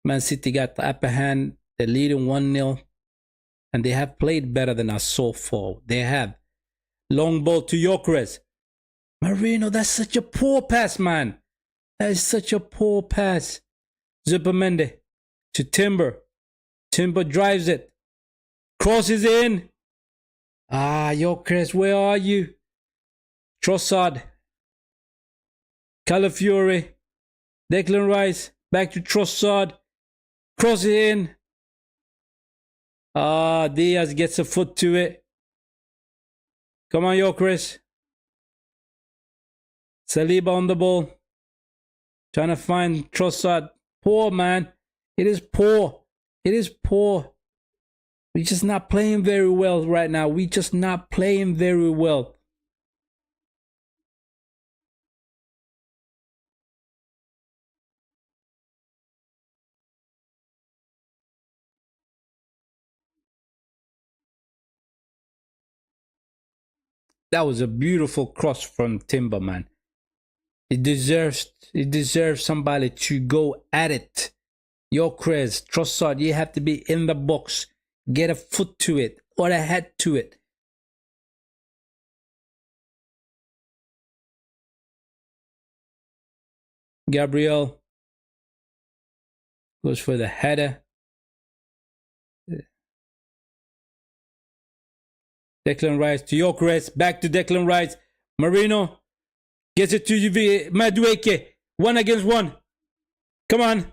Man City got the upper hand. They're leading 1-0. And they have played better than us so far. They have. Long ball to Gyökeres. Marino, that's such a poor pass, man. That is such a poor pass. Zupermende to Timber. Timber drives it. Crosses in. Ah, Gyökeres, where are you? Trossard. Calafiore. Declan Rice. Back to Trossard. Crosses in. Ah, Diaz gets a foot to it. Come on, Gyökeres. Saliba on the ball. Trying to find Trossard. Poor, man. It is poor. It is poor. We're just not playing very well right now. We're just not playing very well. That was a beautiful cross from Timber, man. It deserves somebody to go at it. Gyökeres, Trossard, you have to be in the box. Get a foot to it or a head to it. Gabriel goes for the header. Declan Rice to Gyökeres. Back to Declan Rice. Marino gets it to Madueke. 1 against 1. Come on.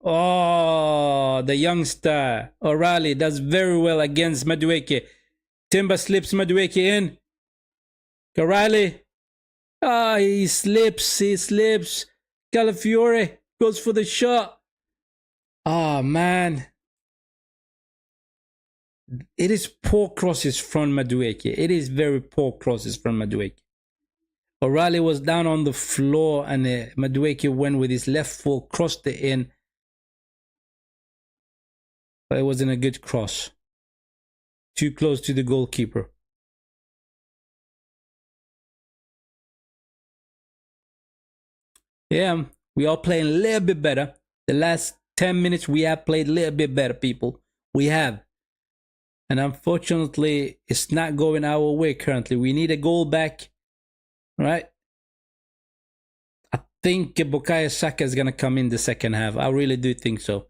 Oh, the youngster O'Reilly does very well against Madueke. Timber slips Madueke in. O'Reilly. Ah, he slips. Calafiore goes for the shot. Ah, man. It is poor crosses from Madueke. It is very poor crosses from Madueke. O'Reilly was down on the floor and Madueke went with his left foot, crossed it in. But it wasn't a good cross. Too close to the goalkeeper. Yeah, we are playing a little bit better. The last 10 minutes we have played a little bit better, people. We have. And unfortunately, it's not going our way currently. We need a goal back. Right? I think Bukayo Saka is going to come in the second half. I really do think so.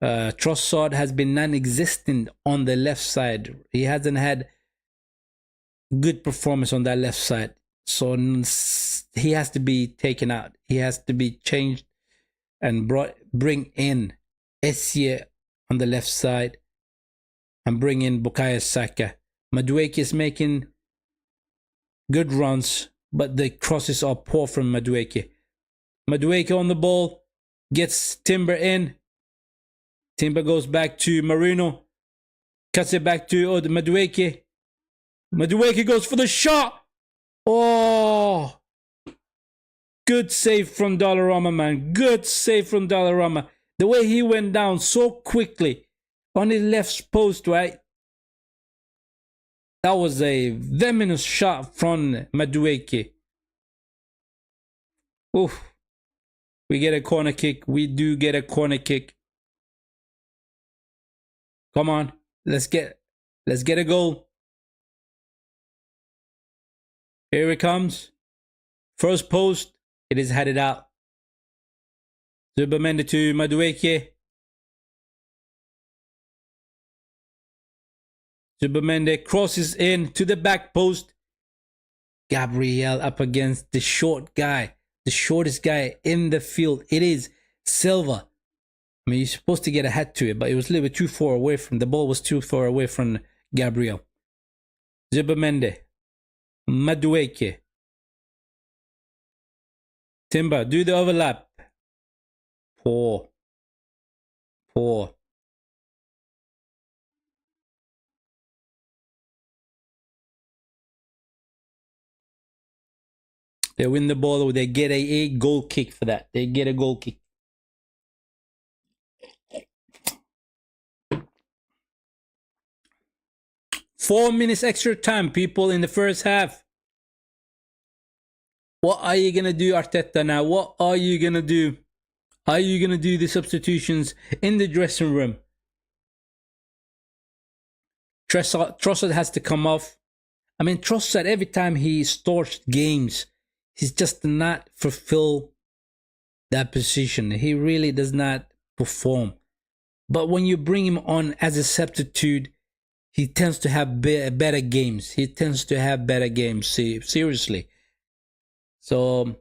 Trossard has been non-existent on the left side. He hasn't had good performance on that left side. So he has to be taken out. He has to be changed and bring in Essien on the left side and bring in Bukayo Saka. Madueke is making good runs, but the crosses are poor from Madueke. Madueke on the ball, gets Timber in. Timber goes back to Marino, cuts it back to Madueke. Madueke goes for the shot. Oh, good save from Dollarama, man. Good save from Dollarama. The way he went down so quickly on his left post, right? That was a venomous shot from Madueke. Oof. We get a corner kick. We do get a corner kick. Come on. Let's get a goal. Here it comes. First post. It is headed out. Zubimendi to Madueke. Zubimendi crosses in to the back post. Gabriel up against the short guy. The shortest guy in the field. It is Silva. I mean, you're supposed to get a head to it, but it was a little bit too far away from the ball. Was too far away from Gabriel. Zubimendi. Madueke. Timber, do the overlap. Poor. They win the ball, or they get a goal kick for that. They get a goal kick. Four minutes extra time, people, in the first half. What are you going to do, Arteta, now? What are you going to do? Are you going to do the substitutions in the dressing room? Trossard has to come off. I mean, Trossard, every time he starts games, he's just not fulfill that position. He really does not perform. But when you bring him on as a substitute, he tends to have better games. Seriously. So,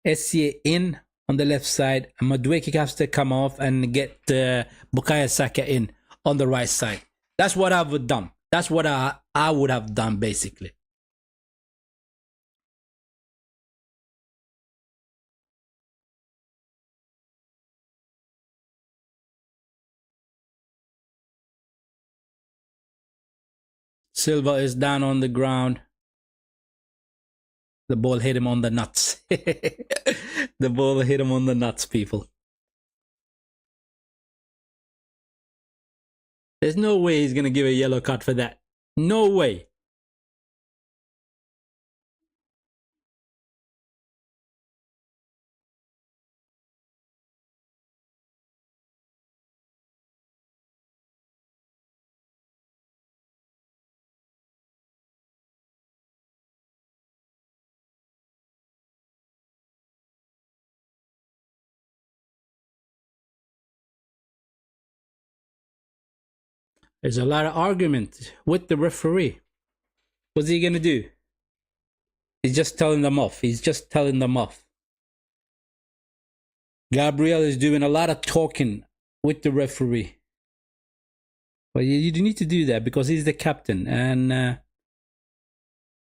Essien in on the left side. And Madueke has to come off and get Bukayo Saka in on the right side. That's what I would have done. That's what I would have done, basically. Silva is down on the ground. The ball hit him on the nuts. The ball hit him on the nuts, people. There's no way he's going to give a yellow card for that. No way. There's a lot of argument with the referee. What's he going to do? He's just telling them off. Gabriel is doing a lot of talking with the referee. But you need to do that because he's the captain, and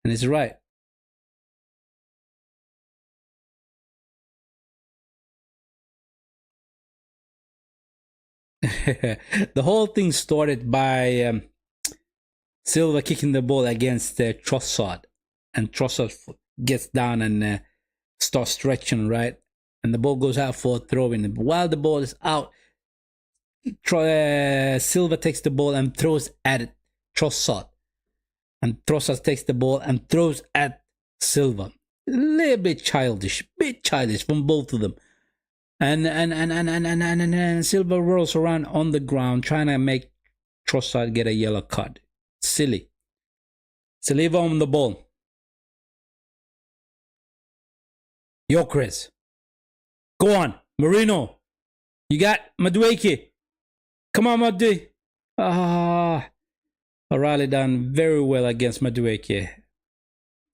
it's right. The whole thing started by Silva kicking the ball against Trossard, and Trossard gets down and starts stretching, right? And the ball goes out for a throw-in. While the ball is out, Silva takes the ball and throws at Trossard. And Trossard takes the ball and throws at Silva. A little bit childish from both of them. And Silva rolls around on the ground trying to make Trossard get a yellow card. Silly. Saliva on the ball. Gyökeres. Go on. Marino. You got Madueke. Come on, Madu. Ah, O'Reilly done very well against Madueke.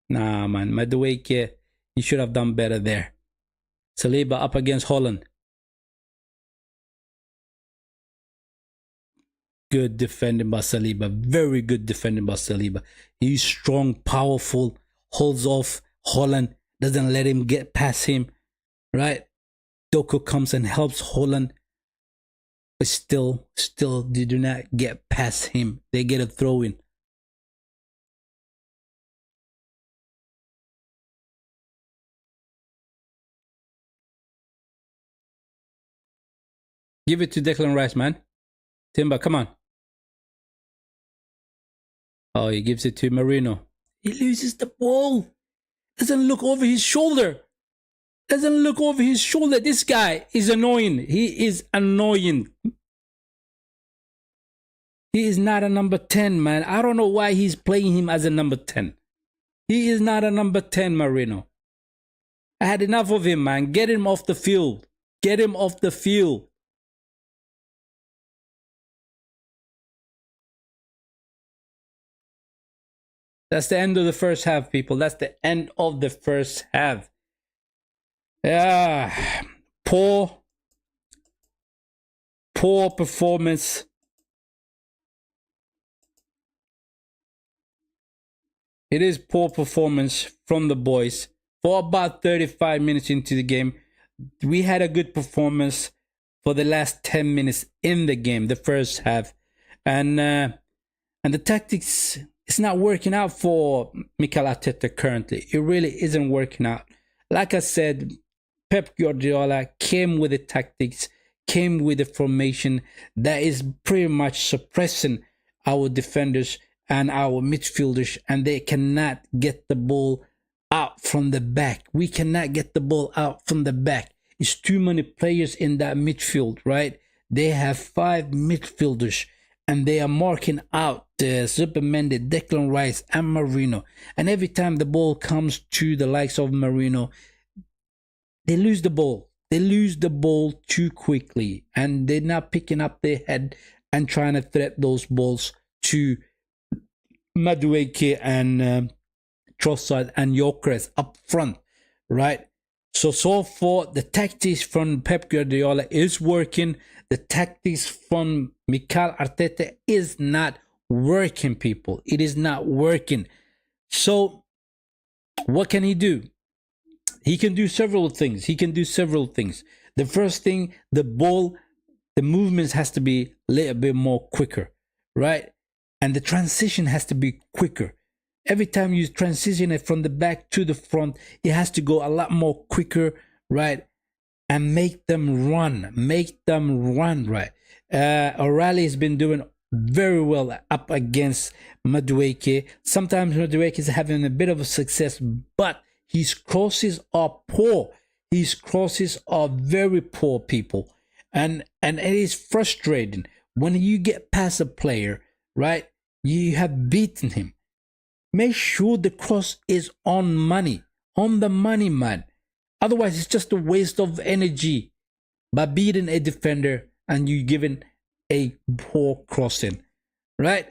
Nah, man, Madueke, you should have done better there. Saliba up against Holland. Good defending by Saliba. Very good defending by Saliba. He's strong, powerful, holds off Holland, doesn't let him get past him, right? Doku comes and helps Holland, but still, they do not get past him. They get a throw in. Give it to Declan Rice, man. Timber, come on. Oh, he gives it to Marino. He loses the ball. Doesn't look over his shoulder. Doesn't look over his shoulder. This guy is annoying. He is annoying. He is not a number 10, man. I don't know why he's playing him as a number 10. He is not a number 10, Marino. I had enough of him, man. Get him off the field. Get him off the field. That's the end of the first half, people. That's the end of the first half. Yeah. Poor performance. It is poor performance from the boys. For about 35 minutes into the game, we had a good performance for the last 10 minutes in the game, the first half. And the tactics, it's not working out for Mikel Arteta currently. It really isn't working out. Like I said, Pep Guardiola came with the tactics, came with the formation that is pretty much suppressing our defenders and our midfielders, and they cannot get the ball out from the back. We cannot get the ball out from the back. It's too many players in that midfield, right? They have 5 midfielders, and they are marking out Zubimendi, Declan Rice, and Marino. And every time the ball comes to the likes of Marino, they lose the ball. They lose the ball too quickly, and they're not picking up their head and trying to thread those balls to Madueke and Trossard and Gyökeres up front, right? So far, the tactics from Pep Guardiola is working. The tactics from Mikel Arteta is not working, people. It is not working. So what can he do? He can do several things. The first thing, the ball, the movements has to be a little bit more quicker, right? And the transition has to be quicker. Every time you transition it from the back to the front, it has to go a lot more quicker, right? And make them run, right? O'Reilly has been doing very well up against Madueke. Sometimes Madueke is having a bit of a success, but his crosses are poor. His crosses are very poor, people. And it is frustrating when you get past a player, right? You have beaten him. Make sure the cross is on the money, man. Otherwise, it's just a waste of energy by beating a defender and you giving a poor crossing, right?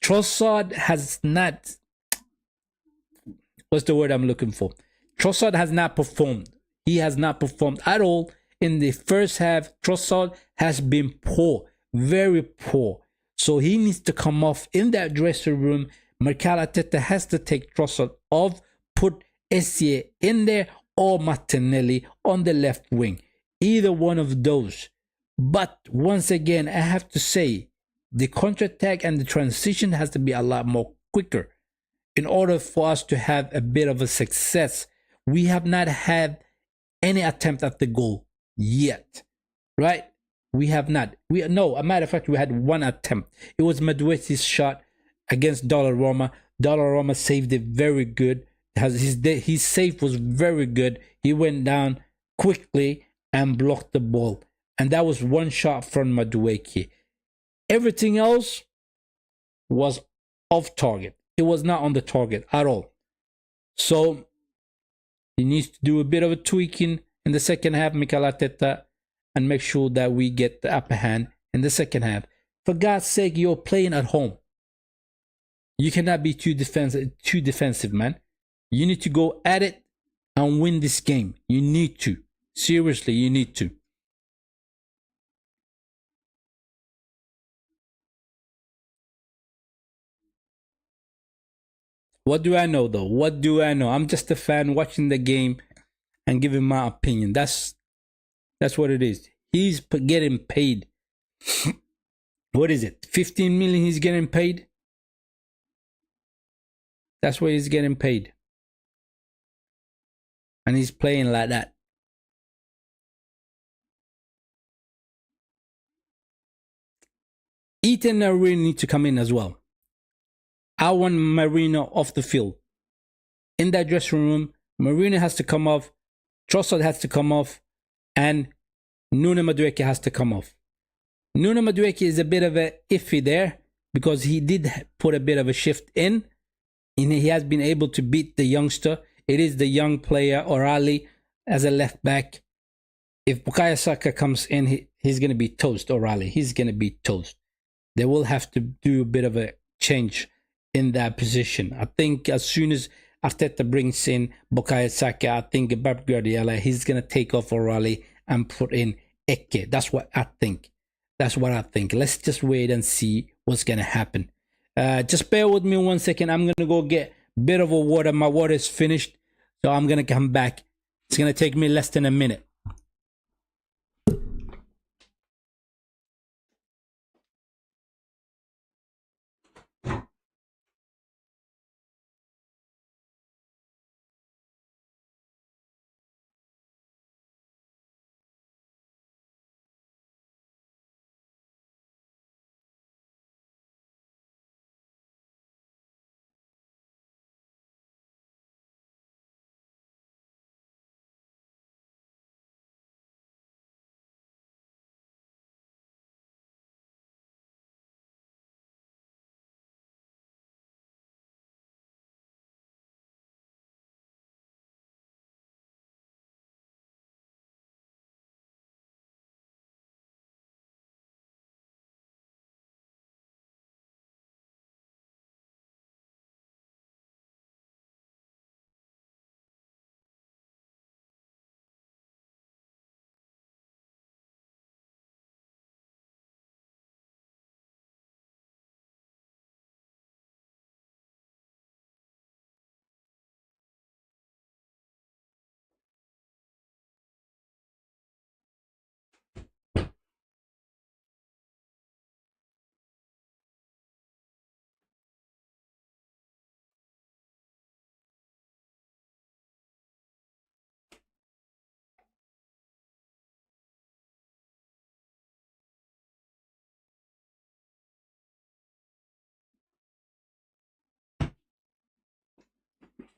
Trossard has not, what's the word I'm looking for? Trossard has not performed. He has not performed at all in the first half. Trossard has been poor, very poor. So he needs to come off in that dressing room. Mikel Arteta has to take Trossard off, put Essien in there, or Martinelli on the left wing. Either one of those. But once again, I have to say, the counter-attack and the transition has to be a lot more quicker in order for us to have a bit of a success. We have not had any attempt at the goal yet, right? We have not. No, a matter of fact, we had one attempt. It was Madueke's shot against Donnarumma. Donnarumma saved it very good. His save was very good. He went down quickly and blocked the ball. And that was one shot from Madueke. Everything else was off target. It was not on the target at all. So he needs to do a bit of a tweaking in the second half, Mikel Arteta, and make sure that we get the upper hand in the second half. For God's sake, you're playing at home. You cannot be too defensive, man. You need to go at it and win this game. You need to. Seriously, you need to. What do I know though? What do I know? I'm just a fan watching the game and giving my opinion. That's what it is. He's getting paid. What is it? 15 million he's getting paid? That's what he's getting paid. And he's playing like that. Ethan and Marino need to come in as well. I want Marino off the field. In that dressing room, Marino has to come off, Trossard has to come off, and Nuno Madueke has to come off. Nuno Madueke is a bit of a iffy there because he did put a bit of a shift in, and he has been able to beat the youngster. It is the young player, O'Reilly, as a left back. If Bukayo Saka comes in, he's going to be toast, O'Reilly. He's going to be toast. They will have to do a bit of a change in that position. I think as soon as Arteta brings in Bukayo Saka, I think Pep Guardiola, he's going to take off O'Reilly and put in Eke. That's what I think. That's what I think. Let's just wait and see what's going to happen. Just bear with me 1 second. I'm going to go get a bit of a water. My water is finished. So I'm going to come back. It's going to take me less than a minute.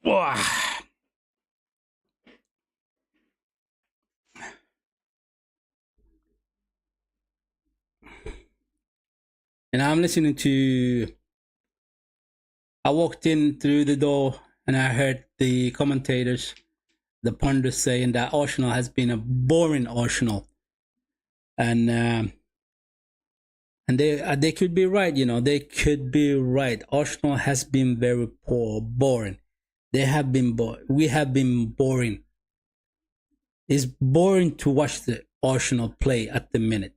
Wow. And I'm listening to... I walked in through the door and I heard the commentators, the pundits saying that Arsenal has been a boring Arsenal. And they could be right, you know. They could be right. Arsenal has been very boring. They have been we have been boring. It's boring to watch the Arsenal play at the minute.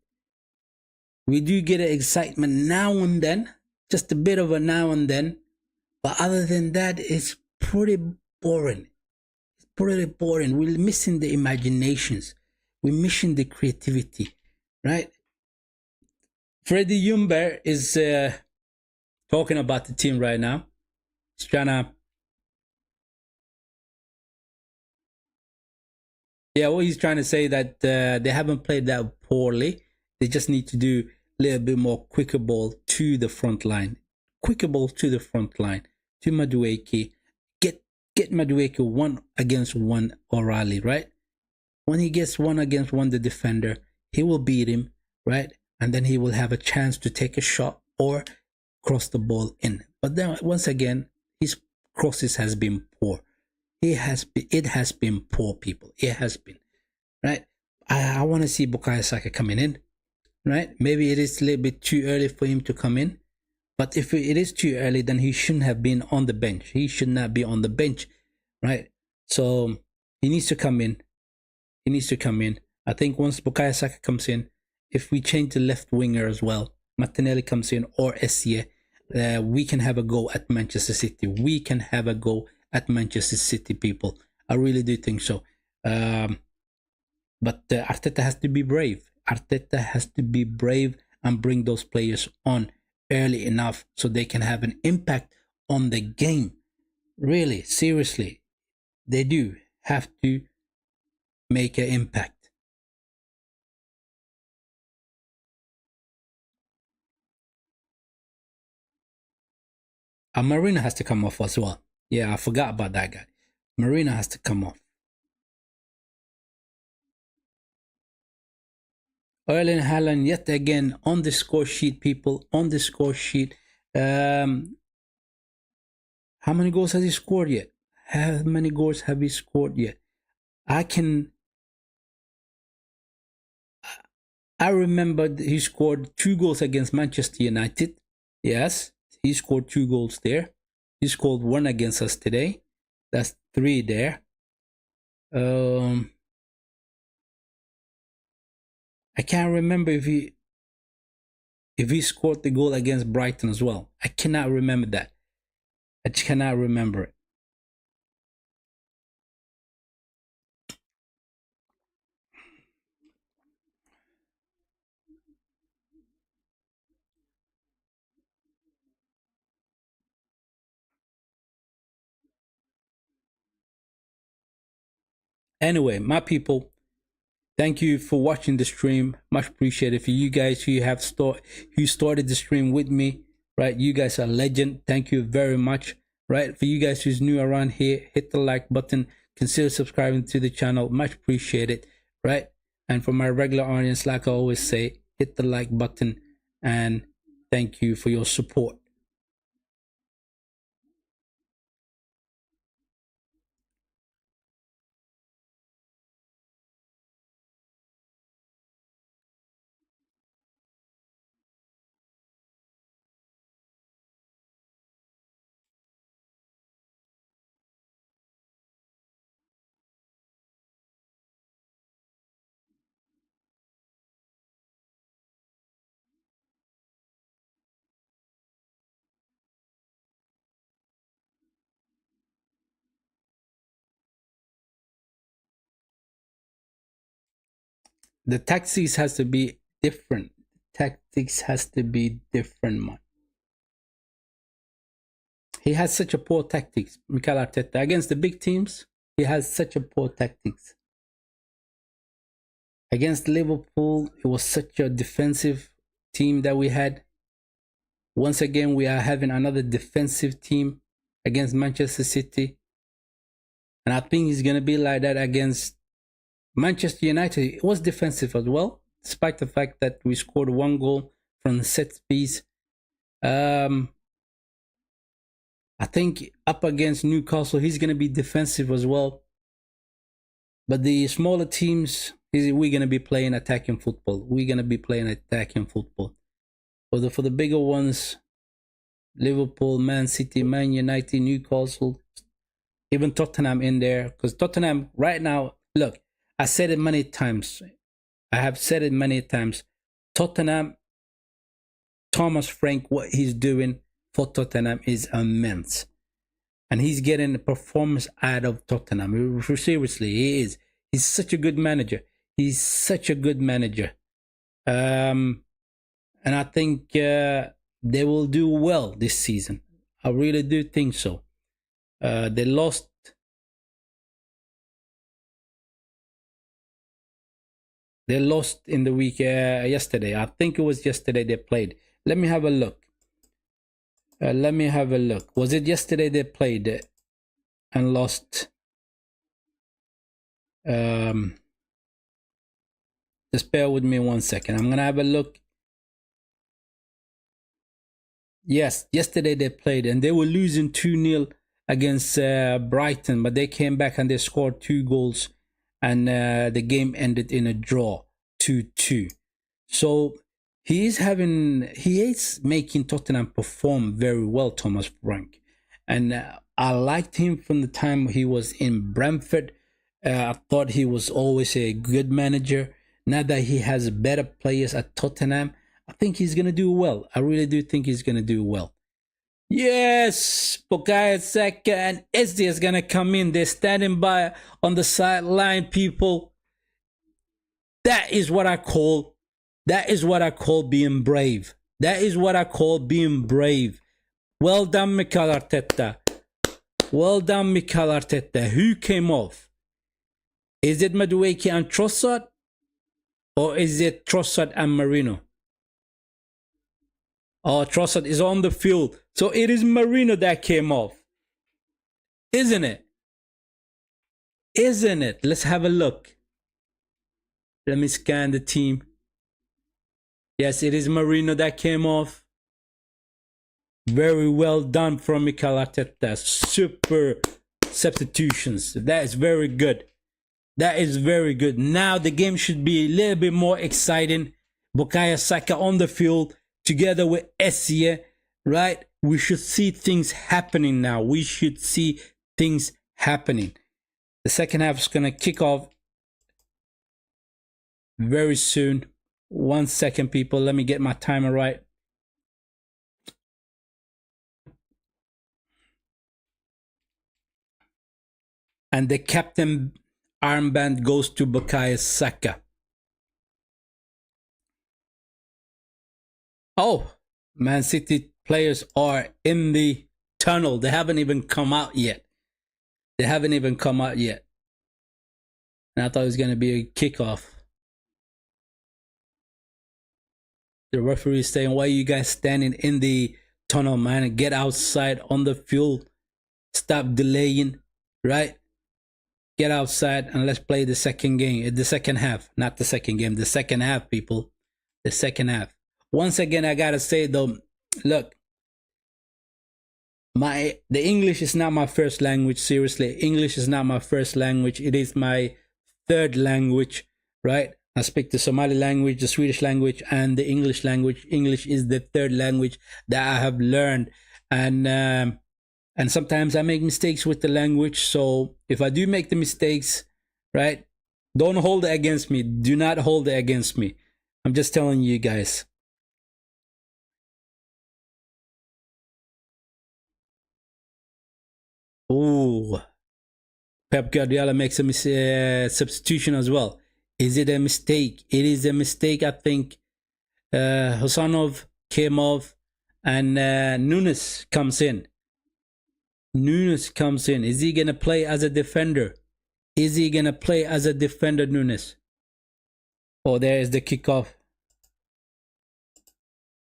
We do get an excitement now and then, just a bit of a now and then, but other than that, it's pretty boring. It's pretty boring. We're missing the imaginations. We're missing the creativity, right? Freddie Ljungberg is talking about the team right now. He's trying to... Yeah, well, he's trying to say that they haven't played that poorly. They just need to do a little bit more quicker ball to the front line. Quicker ball to the front line. To Madueke. Get Madueke 1-against-1 O'Reilly, right? When he gets 1-against-1 the defender, he will beat him, right? And then he will have a chance to take a shot or cross the ball in. But then once again, his crosses has been poor. It has been poor, people. It has been, right? I want to see Bukayo Saka coming in. right? Maybe it is a little bit too early for him to come in. But if it is too early, then he shouldn't have been on the bench. He should not be on the bench, right? So he needs to come in. He needs to come in. I think once Bukayo Saka comes in, if we change the left winger as well, Martinelli comes in or Essie, we can have a go at Manchester City. We can have a go at Manchester City, people. I really do think so. But Arteta has to be brave. Arteta has to be brave and bring those players on early enough so they can have an impact on the game. Really, seriously, they do have to make an impact. Marina has to come off as well. Yeah, I forgot about that guy. Marina has to come off. Erling Haaland yet again on the score sheet, people. On the score sheet. How many goals has he scored yet? How many goals have he scored yet? I remember he scored 2 goals against Manchester United. Yes, he scored 2 goals there. He scored 1 against us today. That's 3 there. I can't remember if he scored the goal against Brighton as well. I cannot remember that. I cannot remember it. Anyway, my people, thank you for watching the stream. Much appreciated. For you guys who started the stream with me, right? You guys are legend. Thank you very much. Right? For you guys who's new around here, hit the like button. Consider subscribing to the channel. Much appreciated. Right? And for my regular audience, like I always say, hit the like button and thank you for your support. The tactics has to be different. Tactics has to be different, man. He has such a poor tactics, Mikel Arteta. Against the big teams, he has such a poor tactics. Against Liverpool, it was such a defensive team that we had. Once again, we are having another defensive team against Manchester City. And I think he's going to be like that against Manchester United. It was defensive as well, despite the fact that we scored 1 goal from the set piece. I think up against Newcastle, he's going to be defensive as well. But the smaller teams, we're going to be playing attacking football. We're going to be playing attacking football. For the bigger ones, Liverpool, Man City, Man United, Newcastle, even Tottenham in there. Because Tottenham right now, look, I said it many times. I have said it many times. Tottenham, Thomas Frank, what he's doing for Tottenham is immense. And he's getting a performance out of Tottenham. Seriously, he is. He's such a good manager. He's such a good manager. And I think they will do well this season. I really do think so. They lost. They lost in the week yesterday. I think it was yesterday they played. Let me have a look. Was it yesterday they played and lost? Just bear with me 1 second. I'm gonna have a look. Yes, yesterday they played and they were losing 2-0 against Brighton, but they came back and they scored 2 goals and the game ended in a draw, 2-2. So he is making Tottenham perform very well, Thomas Frank. And I liked him from the time he was in Brentford. I thought he was always a good manager. Now that he has better players at Tottenham, I think he's going to do well. I really do think he's going to do well. Yes, Bukayo Saka and SD is going to come in. They're standing by on the sideline, people. That is what I call being brave. That is what I call being brave. Well done, Mikel Arteta. Well done, Mikel Arteta. Who came off? Is it Madueke and Trossard? Or is it Trossard and Marino? Oh, Trossard is on the field. So it is Marino that came off. Isn't it? Isn't it? Let's have a look. Let me scan the team. Yes, it is Marino that came off. Very well done from Mikel Arteta. Super substitutions. That is very good. That is very good. Now the game should be a little bit more exciting. Bukayo Saka on the field together with Essie, right? We should see things happening now. We should see things happening. The second half is going to kick off very soon. 1 second, people. Let me get my timer right. And the captain armband goes to Bukayo Saka. Oh, Man City players are in the tunnel. They haven't even come out yet. They haven't even come out yet. And I thought it was going to be a kickoff. The referee is saying, why are you guys standing in the tunnel, man? Get outside on the field. Stop delaying, right? Get outside and let's play the second game. The second half. Not the second game. The second half, people. The second half. Once again, I gotta say though, look, the English is not my first language. Seriously, English is not my first language. It is my third language, right? I speak the Somali language, the Swedish language, and the English language. English is the third language that I have learned, and sometimes I make mistakes with the language. So if I do make the mistakes, right, don't hold it against me. Do not hold it against me. I'm just telling you guys. Oh, Pep Guardiola makes a substitution as well. Is it a mistake? It is a mistake, I think. Hosanov came off and Nunes comes in. Nunes comes in. Is he going to play as a defender? Is he going to play as a defender, Nunes? Oh, there is the kickoff.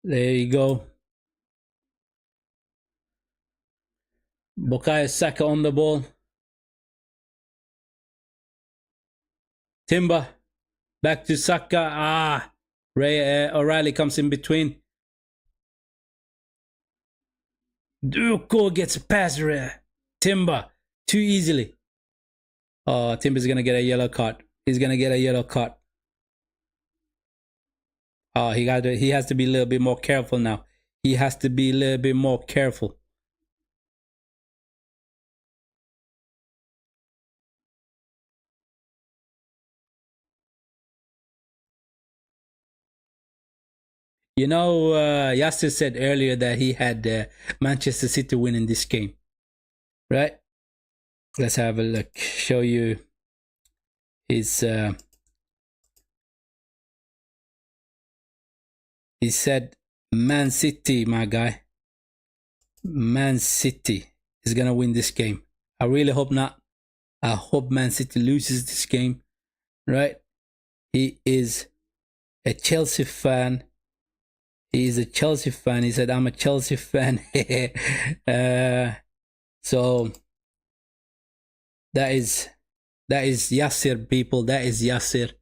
There you go. Bukayo Saka on the ball. Timber. Back to Saka. Ray O'Reilly comes in between. Duko gets a pass. Timber. Too easily. Oh, Timber's going to get a yellow card. He's going to get a yellow card. Oh, he has to be a little bit more careful now. He has to be a little bit more careful. You know, Yasser said earlier that he had Manchester City winning this game. Right? Let's have a look. Show you his... he said, Man City, my guy. Man City is going to win this game. I really hope not. I hope Man City loses this game. Right? He is a Chelsea fan. He is a Chelsea fan. He said, I'm a Chelsea fan. So that is Yasser, people. That is Yasser.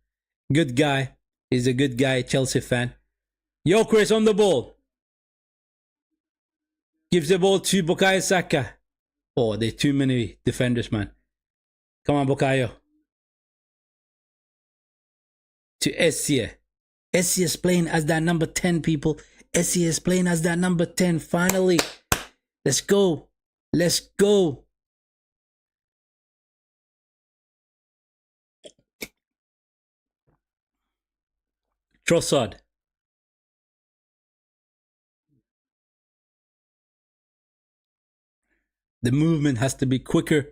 Good guy. He's a good guy, Chelsea fan. Gyökeres on the ball. Gives the ball to Bukayo Saka. Oh, there are too many defenders, man. Come on, Bukayo. To Essie. Essie is playing as that number 10, people. Essie is playing as that number 10. Finally. Let's go. Let's go. Trossard. The movement has to be quicker.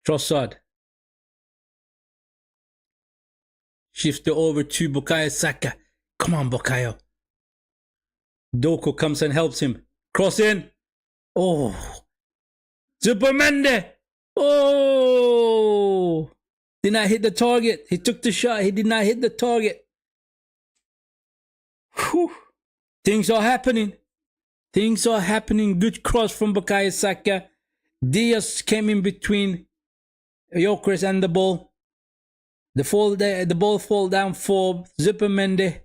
Trossard. Shift it over to Bukayo Saka. Come on, Bukayo. Doko comes and helps him. Cross in. Oh. Supermende. Oh. Did not hit the target. He took the shot. He did not hit the target. Whew. Things are happening. Things are happening. Good cross from Bukayo Saka. Diaz came in between Gyökeres and the ball. The ball fall down for Supermende.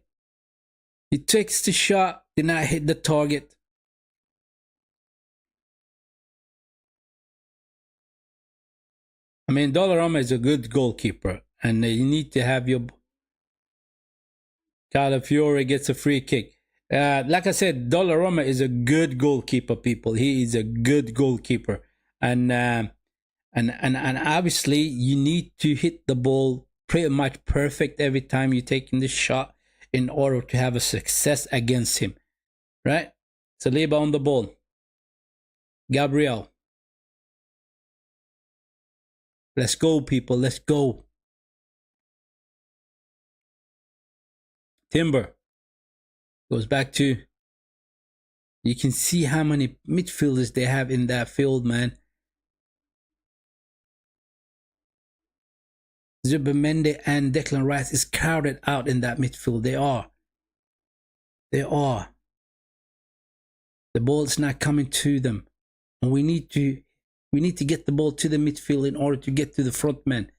He takes the shot. Did not hit the target. I mean, Donnarumma is a good goalkeeper, and you need to have your. Calafiore gets a free kick. Like I said, Donnarumma is a good goalkeeper, people. He is a good goalkeeper, and obviously you need to hit the ball pretty much perfect every time you're taking the shot in order to have a success against him, right? Saliba on the ball. Gabriel. Let's go, people. Let's go. Timber goes back to. You can see how many midfielders they have in that field, man. Zubimendi and Declan Rice is crowded out in that midfield. They are. They are. The ball's not coming to them, and we need to get the ball to the midfield in order to get to the front man.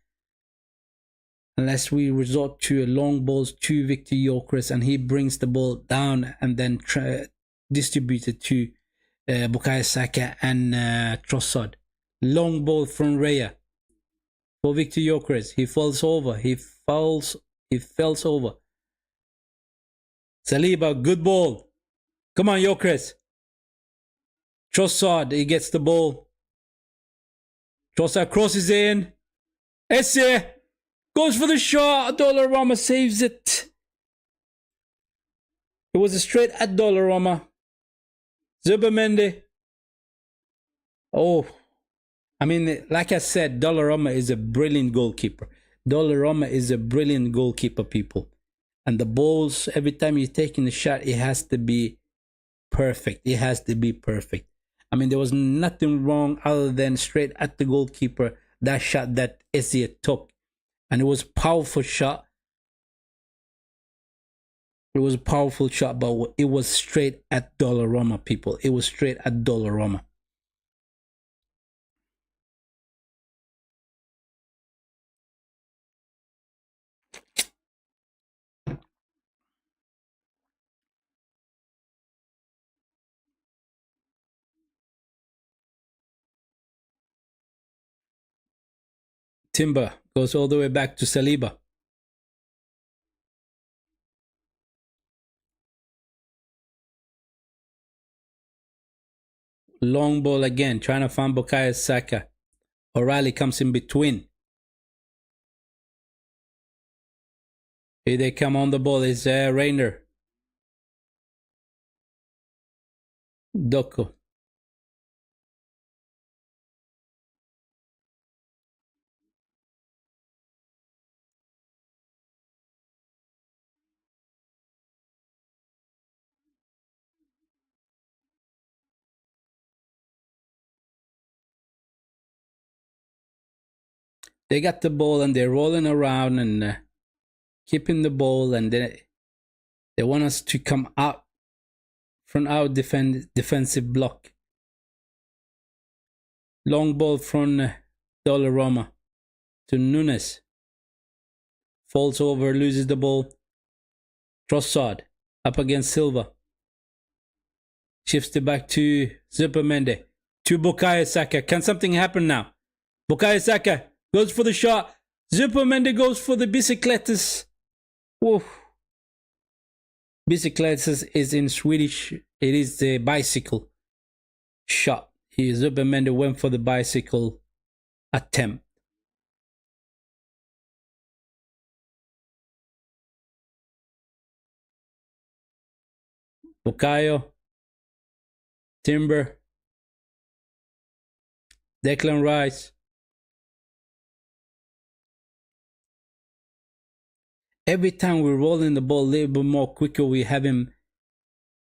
Unless we resort to a long balls to Victor Gyökeres and he brings the ball down and then distribute it to Bukayo Saka and Trossard. Long ball from Raya for Victor Gyökeres. He falls over. He falls over. Saliba, good ball. Come on, Gyökeres. Trossard, he gets the ball. Trossard crosses in. Esse goes for the shot. Donnarumma saves it. It was a straight at Donnarumma. Zubimendi. Oh, I mean, like I said, Donnarumma is a brilliant goalkeeper. Donnarumma is a brilliant goalkeeper, people. And the balls, every time you're taking the shot, it has to be perfect. It has to be perfect. I mean, there was nothing wrong other than straight at the goalkeeper, that shot that Esse took. And it was a powerful shot. It was a powerful shot, but it was straight at Donnarumma, people. It was straight at Donnarumma. Timber goes all the way back to Saliba. Long ball again, trying to find Bukayo Saka. O'Reilly comes in between. Here they come on the ball. It's Reiner. Doko. They got the ball and they're rolling around and keeping the ball, and they want us to come out from our defensive block. Long ball from Donnarumma to Nunes. Falls over, loses the ball. Trossard up against Silva. Shifts it back to Zubimendi. To Bukayo Saka. Can something happen now? Bukayo Saka goes for the shot. Superman goes for the bicicletas. Woof. Bicicletas is in Swedish. It is the bicycle shot. Superman went for the bicycle attempt. Bukayo, Timber, Declan Rice. Every time we're rolling the ball a little bit more quicker, we have him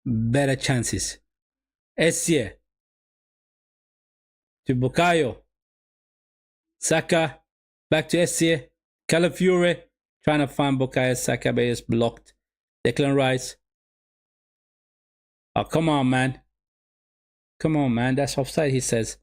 better chances. Essie to Bukayo. Saka back to Essie. Calafiore trying to find Bukayo Saka, but it's blocked. Declan Rice. Oh, come on, man. Come on, man. That's offside, he says.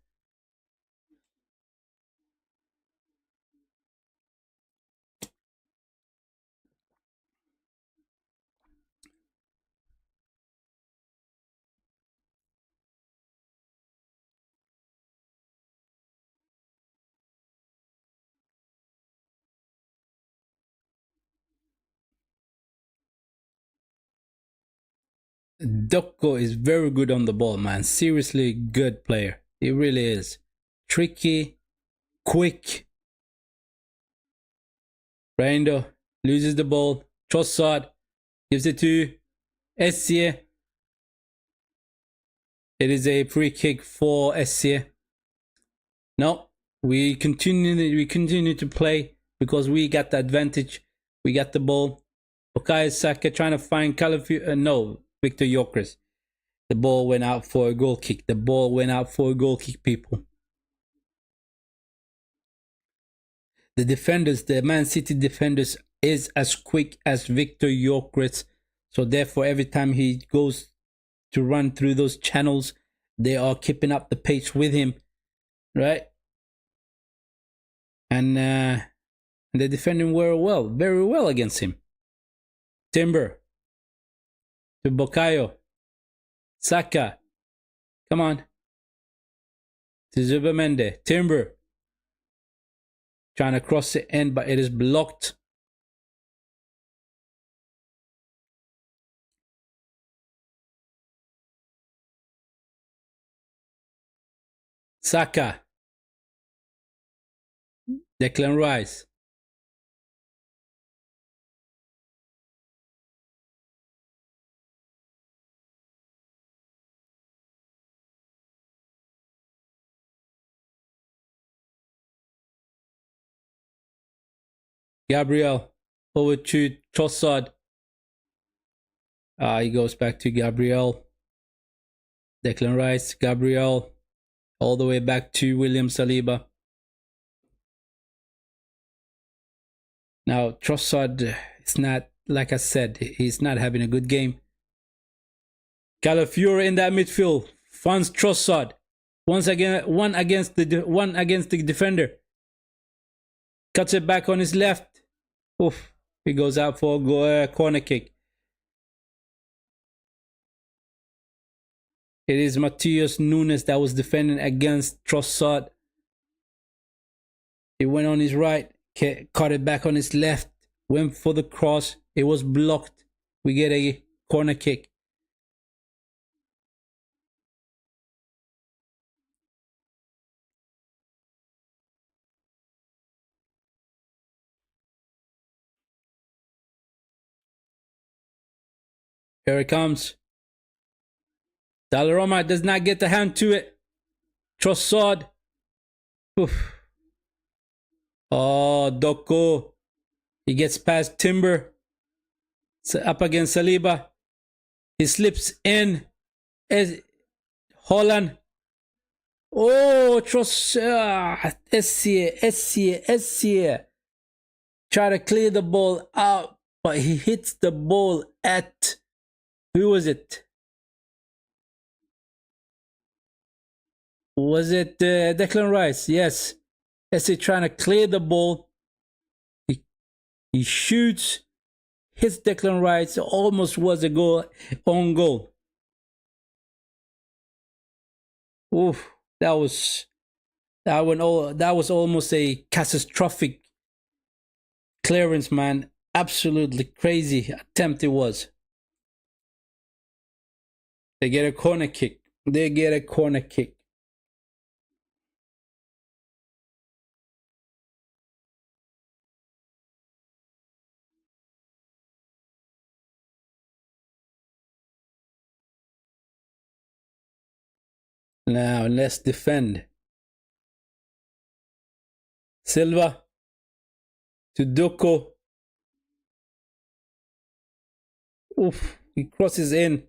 Doko is very good on the ball, man. Seriously good player. He really is. Tricky, quick. Rando loses the ball. Trossard gives it to Essie. It is a free kick for Essie. No, we continue to play because we got the advantage. We got the ball. Bukayo Saka trying to find no, Victor Gyökeres. The ball went out for a goal kick. The ball went out for a goal kick, people. The defenders, the Man City defenders, is as quick as Victor Gyökeres. So therefore, every time he goes to run through those channels, they are keeping up the pace with him, right? And they're defending very well against him. Timber to Bukayo. Saka. Come on. To Zubamende. Timber. Trying to cross the end, but it is blocked. Saka. Declan Rice. Gabriel over to Trossard. He goes back to Gabriel. Declan Rice, Gabriel, all the way back to William Saliba. Now Trossard, it's not, like I said, he's not having a good game. Calafiore in that midfield finds Trossard. Once again, one against the defender. Cuts it back on his left. Oof, he goes out for a corner kick. It is Matheus Nunes that was defending against Trossard. He went on his right, caught it back on his left, went for the cross. It was blocked. We get a corner kick. Here it comes. Donnarumma does not get the hand to it. Trossard. Oof. Oh, Doko. He gets past Timber. Up against Saliba. He slips in. Holland. Oh, Trossard. Essie. Try to clear the ball out, but he hits the ball at... Who was it? Was it Declan Rice? Yes. Essie trying to clear the ball. He shoots, hits Declan Rice. Almost was a goal, on goal. Oof, that was almost a catastrophic Clearance, man. Absolutely crazy attempt it was. They get a corner kick. They get a corner kick. Now let's defend. Silva to Doko. Oof, he crosses in.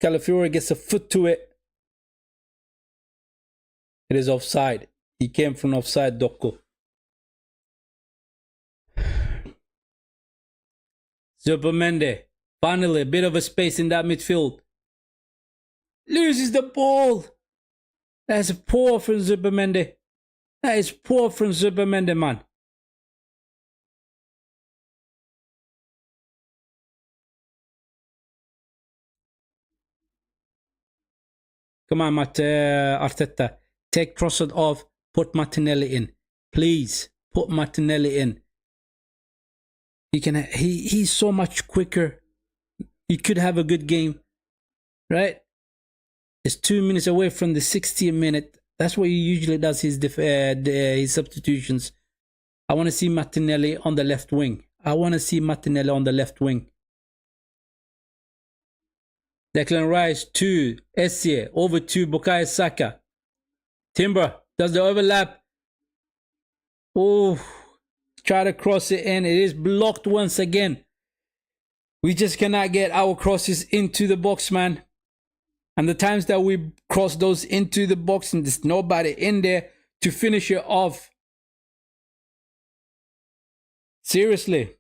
Calafiore gets a foot to it. It is offside. He came from offside, Doko. Zubermende. Finally, a bit of a space in that midfield. Loses the ball. That's poor from Zubermende. That is poor from Zubermende, man. Come on, Arteta. Take Trossard off. Put Martinelli in. Please, put Martinelli in. He's so much quicker. He could have a good game. Right? It's 2 minutes away from the 60th minute. That's what he usually does, his substitutions. I want to see Martinelli on the left wing. Declan Rice to Essien, over to Bukayo Saka. Timber does the overlap. Oh, try to cross it in. It is blocked once again. We just cannot get our crosses into the box, man. And the times that we cross those into the box and there's nobody in there to finish it off. Seriously.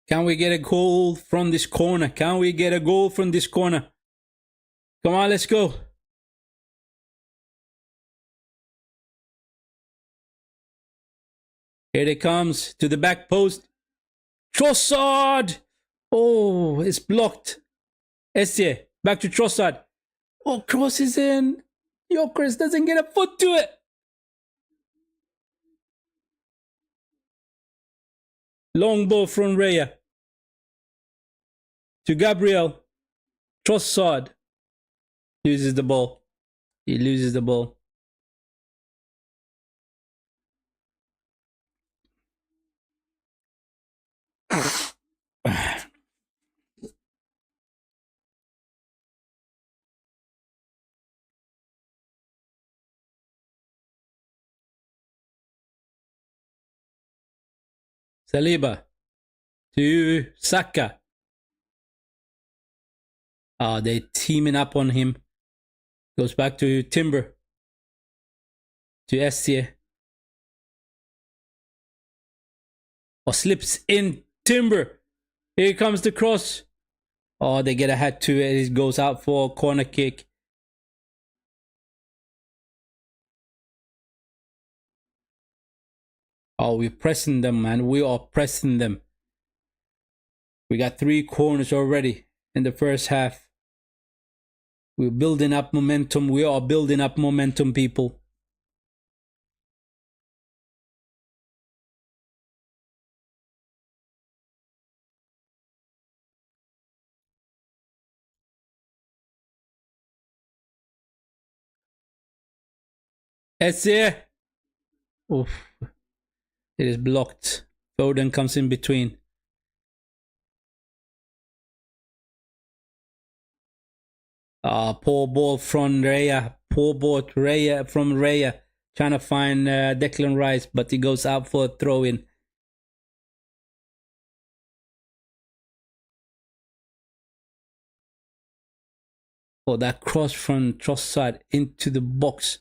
Can we get a goal from this corner? Come on, let's go. Here it comes to the back post. Trossard! Oh, it's blocked. Essien, back to Trossard. Oh, cross is in. Gyökeres doesn't get a foot to it. Long ball from Raya. To Gabriel. Trossard. Loses the ball. He loses the ball. Saliba to Saka. They're teaming up on him. Goes back to Timber. To Essien. Slips in Timber. Here comes the cross. Oh, they get a head to it. It goes out for a corner kick. Oh, we're pressing them, man. We are pressing them. We got 3 corners already in the first half. We're building up momentum. We are building up momentum, people. Essien. Oof. It is blocked. Foden comes in between. Poor ball from Raya. Poor ball from Raya. Trying to find Declan Rice, but he goes out for a throw-in. Oh, that cross from Trossard into the box.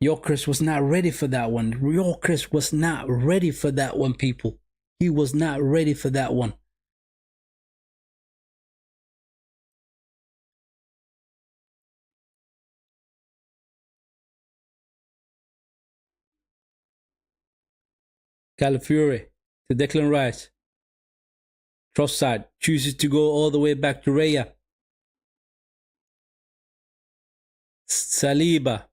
Gyökeres was not ready for that one. Gyökeres was not ready for that one, people. He was not ready for that one. Calafiore to Declan Rice. Trossard chooses to go all the way back to Raya. Saliba.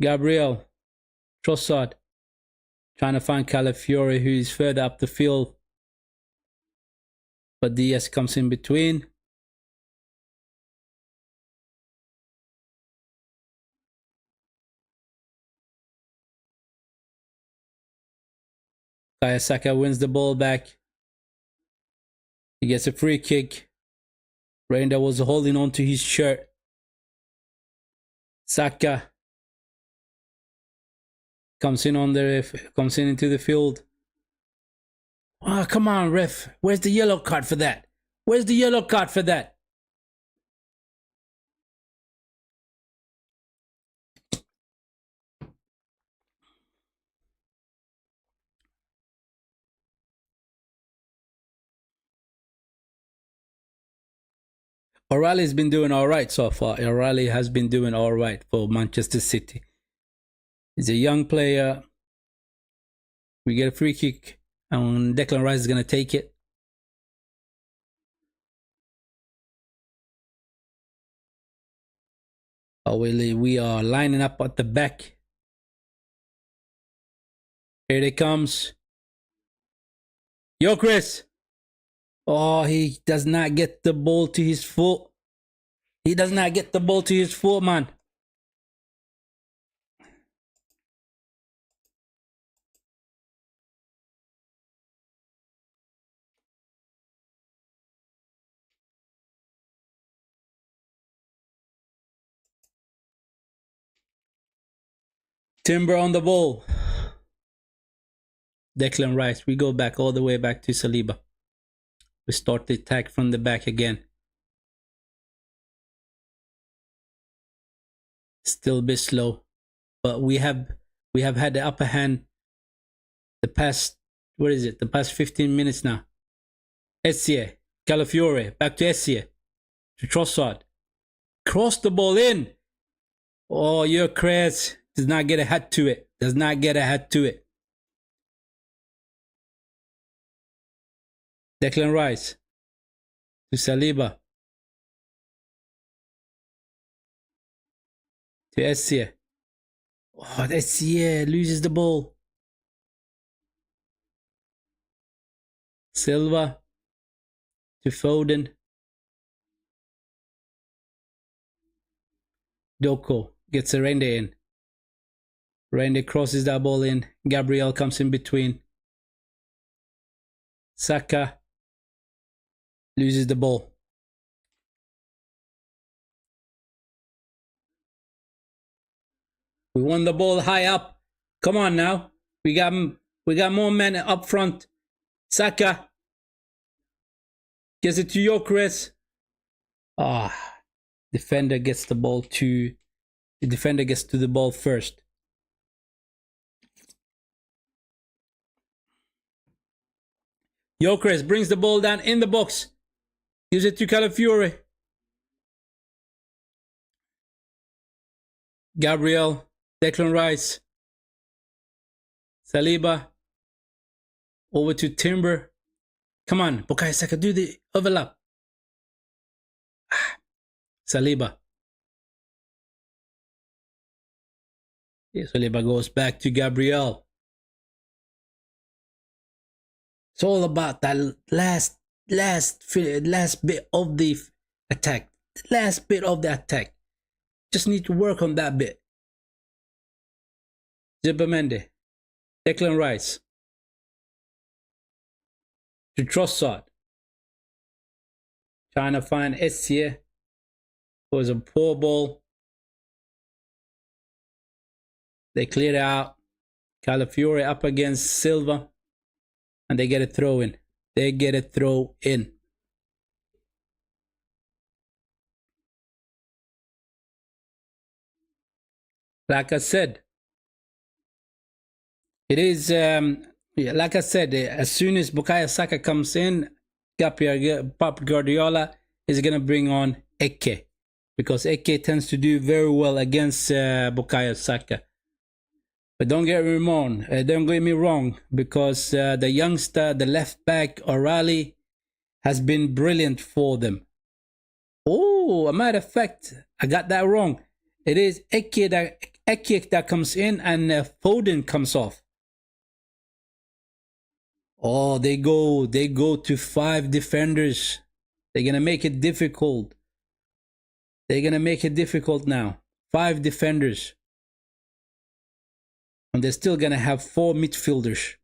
Gabriel. Trossard. Trying to find Calafiore, who is further up the field. But Diaz comes in between. Kayasaka wins the ball back. He gets a free kick. Reinda was holding on to his shirt. Saka comes in into the field. Oh, come on, ref. Where's the yellow card for that? Where's the yellow card for that? O'Reilly's been doing all right so far. O'Reilly has been doing all right for Manchester City. He's a young player. We get a free kick, and Declan Rice is going to take it. Oh, we are lining up at the back. Here it comes. Yo, Chris. Oh, he does not get the ball to his foot. He does not get the ball to his foot, man. Timber on the ball. Declan Rice. We go back all the way back to Saliba. We start the attack from the back again. Still a bit slow, but we have had the upper hand the past, the past 15 minutes now. Essie, Calafiore, back to Essie, to Trossard. Cross the ball in. Oh, your Chris does not get a hat to it. Does not get a hat to it. Declan Rice to Saliba. To Essie. Oh, Essie loses the ball. Silva to Foden. Doko gets a Rende in. Rende crosses that ball in. Gabriel comes in between. Saka loses the ball. We won the ball high up. Come on now. We got more men up front. Saka gets it to Gyökeres. Defender gets the ball to the defender gets to the ball first. Gyökeres brings the ball down in the box. Gives it to Calafiore. Gabriel, Declan Rice, Saliba, over to Timber. Come on, Bukayo Saka, do the overlap. Saliba. Yeah, Saliba goes back to Gabriel. It's all about that last bit of the attack. Last bit of the attack. Just need to work on that bit. Zibamende. Declan Rice. To Trossard. Trying to find Essie. It was a poor ball. They cleared it out. Calafiore up against Silva. And they get a throw in. They get a throw in. Like I said, it is Yeah, like I said, as soon as Bukayo Saka comes in, Pep Guardiola is gonna bring on Eke, because Eke tends to do very well against Bukayo Saka. But don't get me wrong, because the youngster, the left back O'Reilly, has been brilliant for them. Oh, a matter of fact, I got that wrong. It is Eke that comes in, and Foden comes off. Oh, they go to 5 defenders. They're gonna make it difficult. They're gonna make it difficult now. 5 defenders. And they're still gonna have 4 midfielders.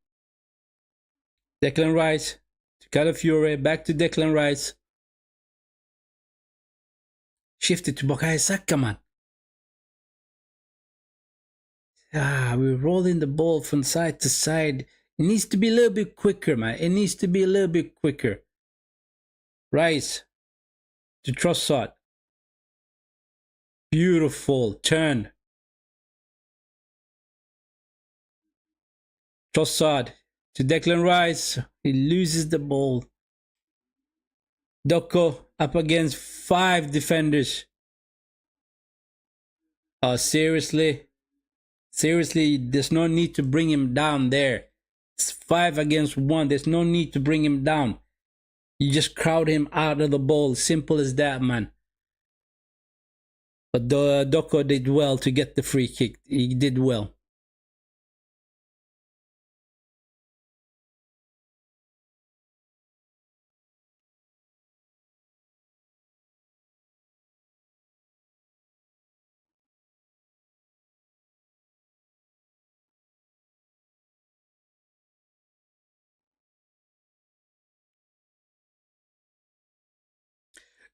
Declan Rice to Calafiore, back to Declan Rice. Shifted to Bukayo Saka, man. We're rolling the ball from side to side. It needs to be a little bit quicker, man. It needs to be a little bit quicker. Rice to Trossard. Beautiful turn. Trossard to Declan Rice. He loses the ball. Doko up against 5 defenders. Oh, seriously? Seriously, there's no need to bring him down there. It's 5 against 1. There's no need to bring him down. You just crowd him out of the ball. Simple as that, man. But Doko did well to get the free kick. He did well.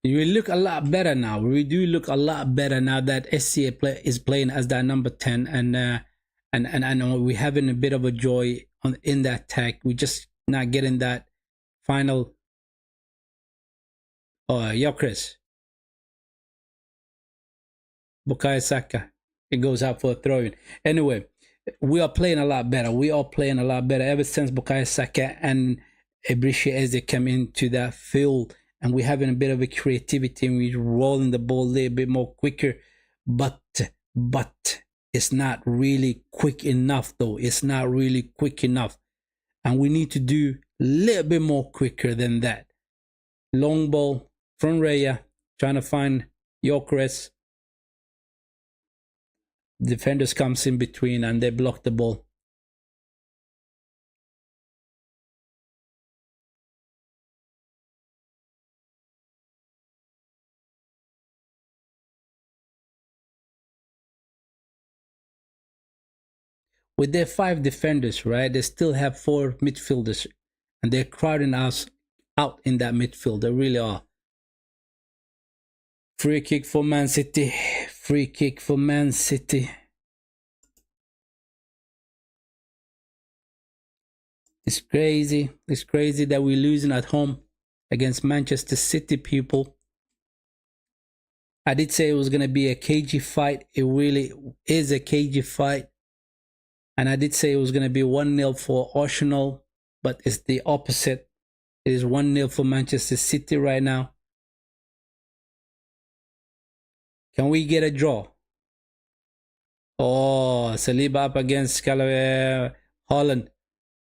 We look a lot better now. We do look a lot better now that SCA is playing as that number 10, and we're having a bit of a joy in that attack. We're just not getting that final. Gyökeres. Bukayo Saka. It goes out for a throw-in. Anyway, we are playing a lot better. We are playing a lot better ever since Bukayo Saka and Eberechi Eze came into that field. And we're having a bit of a creativity, and we're rolling the ball a little bit more quicker, but it's not really quick enough, though. It's not really quick enough, and we need to do a little bit more quicker than that. Long ball from Raya, trying to find Gyökeres. Defenders comes in between, and they block the ball. With their 5 defenders, right, they still have 4 midfielders, and they're crowding us out in that midfield. They really are. Free kick for Man City. Free kick for Man City. It's crazy. It's crazy that we're losing at home against Manchester City, people. I did say it was going to be a cagey fight. It really is a cagey fight. And I did say it was going to be 1-0 for Arsenal, but it's the opposite. It is 1-0 for Manchester City right now. Can we get a draw? Oh, Saliba up against Holland.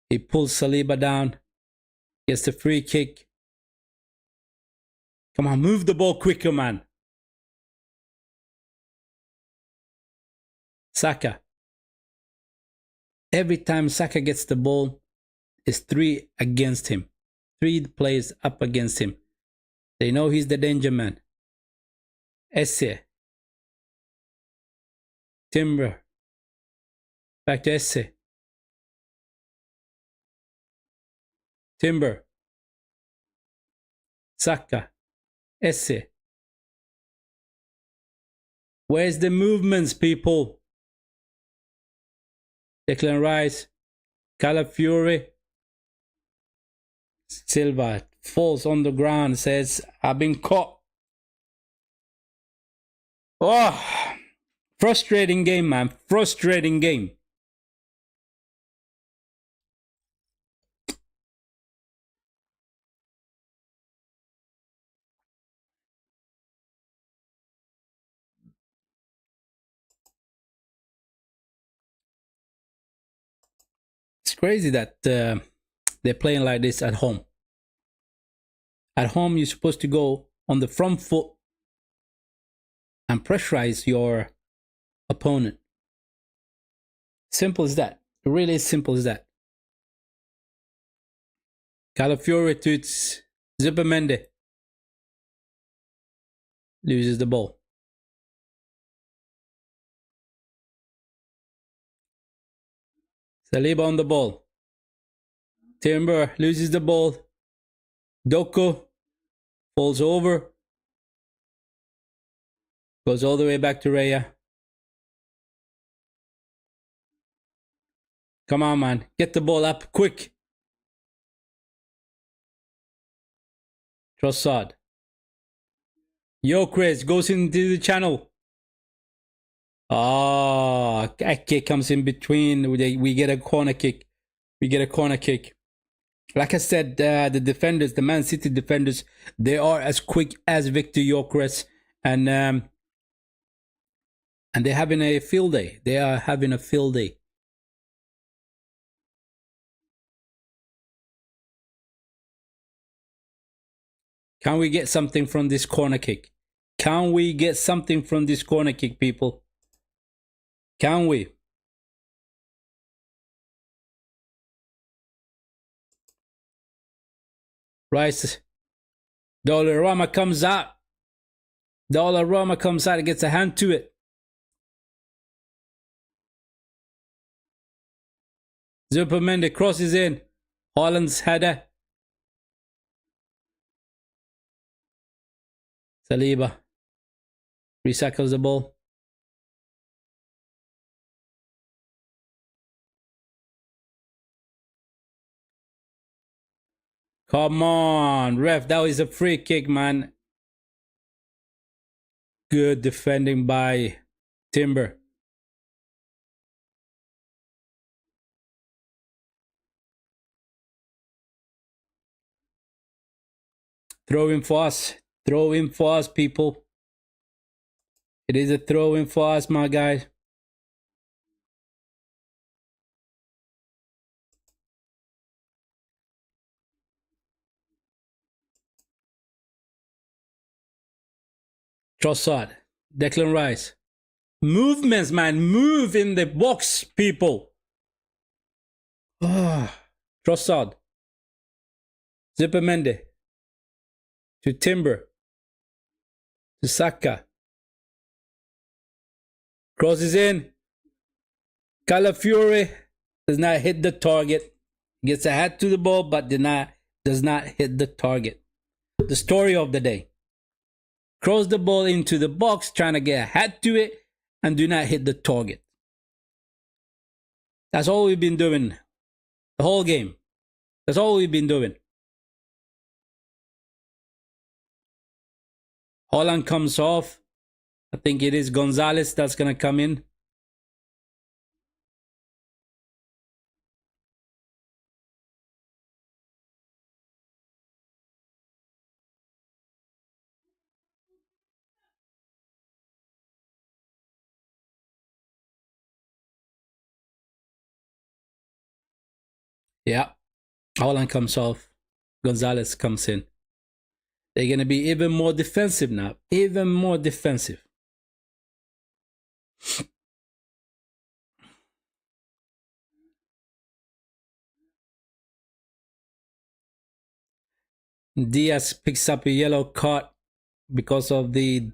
He pulls Saliba down. Gets the free kick. Come on, move the ball quicker, man. Saka. Every time Saka gets the ball, it's 3 against him. 3 players up against him. They know he's the danger man. Esse. Timber. Back to Esse. Timber. Saka. Esse. Where's the movements, people? Declan Rice. Calafiore. Silva falls on the ground, says, I've been caught. Oh, frustrating game, man. Frustrating game. It's crazy that they're playing like this at home. At home, you're supposed to go on the front foot and pressurize your opponent. Simple as that. Really as simple as that. Calafiore to its Zubimendi. Loses the ball. Saliba on the ball. Timber loses the ball. Doko falls over. Goes all the way back to Raya. Come on, man. Get the ball up quick. Trossard. Gyökeres goes into the channel. Ah, Ake comes in between. We get a corner kick. We get a corner kick. Like I said, the defenders, the Man City defenders, they are as quick as Victor Gyökeres, and they're having a field day. They are having a field day. Can we get something from this corner kick? Can we get something from this corner kick, people? Can we? Rice. Dollarama comes out. Dollarama comes out and gets a hand to it. Zubimendi crosses in. Haaland's header. Saliba recycles the ball. Come on, ref. That was a free kick, man. Good defending by Timber. Throw in for us. Throw in for us, people. It is a throw in for us, my guys. Trossard. Declan Rice. Movements, man. Move in the box, people. Trossard. Zubimendi. To Timber. To Saka. Crosses in. Calafiore does not hit the target. Gets a hat to the ball, but does not hit the target. The story of the day. Cross the ball into the box, trying to get a hat to it, and do not hit the target. That's all we've been doing the whole game. That's all we've been doing. Haaland comes off. I think it is Gonzalez that's going to come in. Yeah. Haaland comes off. Gonzalez comes in. They're going to be even more defensive now. Even more defensive. Diaz picks up a yellow card because of the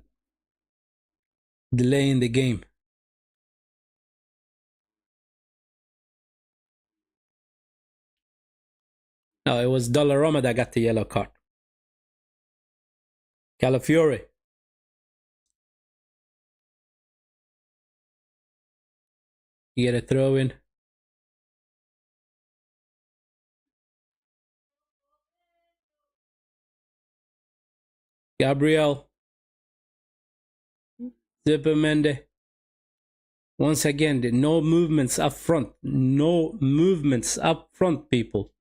delay in the game. No, it was Dollarama that got the yellow card. Calafiore. You get a throw in. Gabriel. Zubimendi. Once again, no movements up front. No movements up front, people.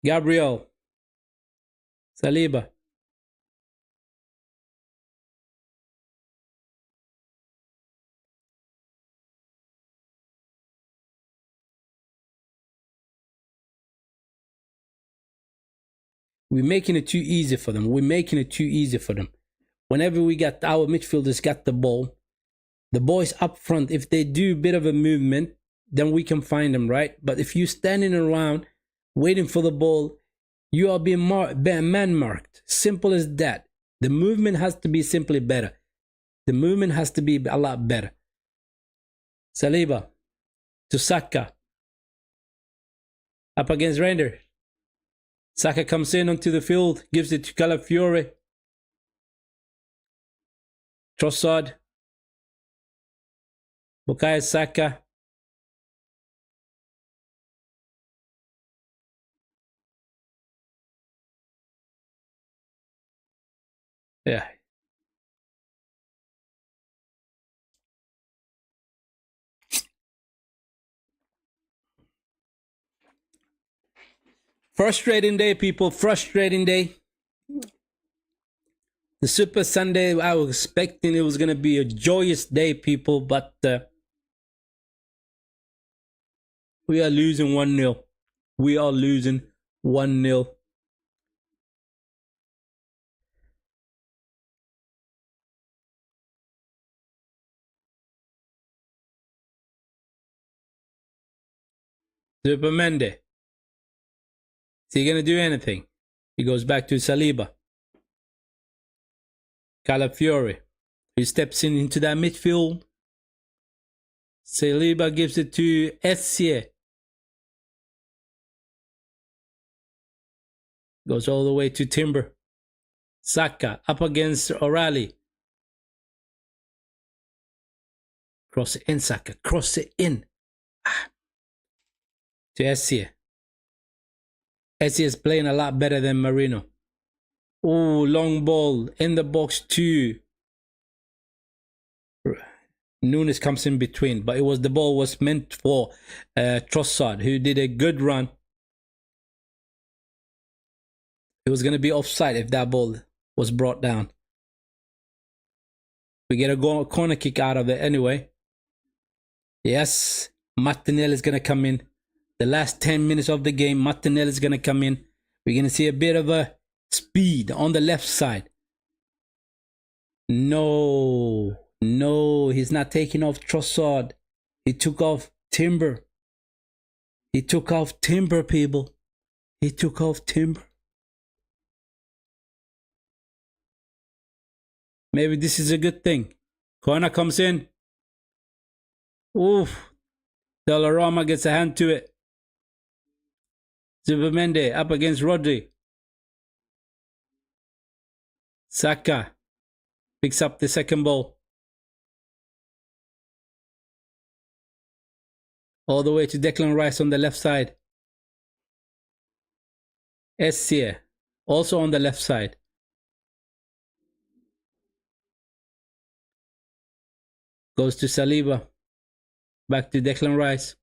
Gabriel. Saliba. We're making it too easy for them. We're making it too easy for them. Whenever we got our midfielders got the ball, the boys up front, if they do a bit of a movement, then we can find them, right? But if you're standing around waiting for the ball, you are being man-marked. Simple as that. The movement has to be simply better. The movement has to be a lot better. Saliba to Saka. Up against Rangers. Saka comes in onto the field, gives it to Calafiore. Trossard. Bukayo Saka. Yeah. Frustrating day, people. Frustrating day. The Super Sunday, I was expecting it was going to be a joyous day, people, but we are losing 1-0. We are losing 1-0. Supermende. Is he going to do anything? He goes back to Saliba. Calafiore. He steps in into that midfield. Saliba gives it to Essier. Goes all the way to Timber. Saka up against O'Reilly. Cross it in, Saka. Cross it in. To Essier. Essier is playing a lot better than Marino. Oh, long ball in the box too. Nunes comes in between, but the ball was meant for Trossard, who did a good run. It was going to be offside if that ball was brought down. We get a corner kick out of it anyway. Yes, Martinelli is going to come in. The last 10 minutes of the game, Martinelli is going to come in. We're going to see a bit of a speed on the left side. No, he's not taking off Trossard. He took off Timber. He took off Timber, people. He took off Timber. Maybe this is a good thing. Corner comes in. Oof. Dollarama gets a hand to it. Zubimendi up against Rodri. Saka picks up the second ball. All the way to Declan Rice on the left side. Essier also on the left side. Goes to Saliba. Back to Declan Rice.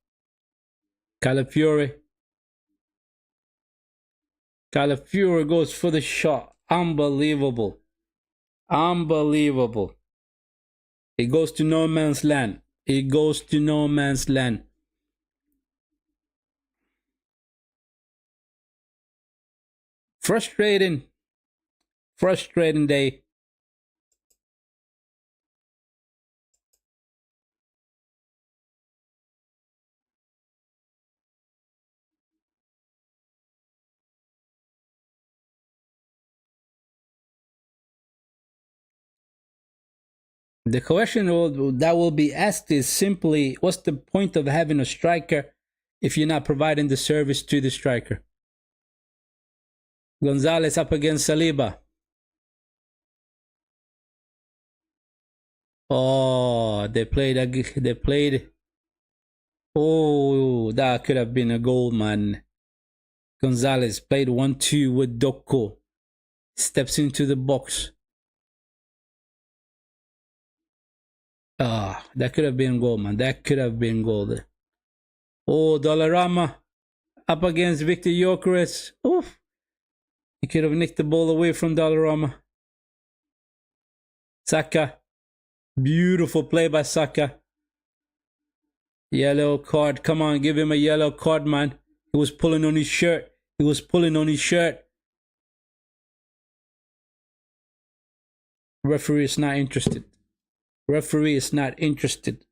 Calafiore. Calafiore goes for the shot. Unbelievable. Unbelievable. It goes to no man's land. It goes to no man's land. Frustrating. Frustrating day. The question that will be asked is simply, what's the point of having a striker if you're not providing the service to the striker? Gonzalez up against Saliba. Oh, they played. Oh, that could have been a goal, man. Gonzalez played 1-2 with Doko. Steps into the box. Ah, that could have been goal, man. That could have been goal there. Oh, Dollarama up against Victor Gyökeres. Oof. He could have nicked the ball away from Dollarama. Saka. Beautiful play by Saka. Yellow card. Come on, give him a yellow card, man. He was pulling on his shirt. He was pulling on his shirt. Referee is not interested. Referee is not interested.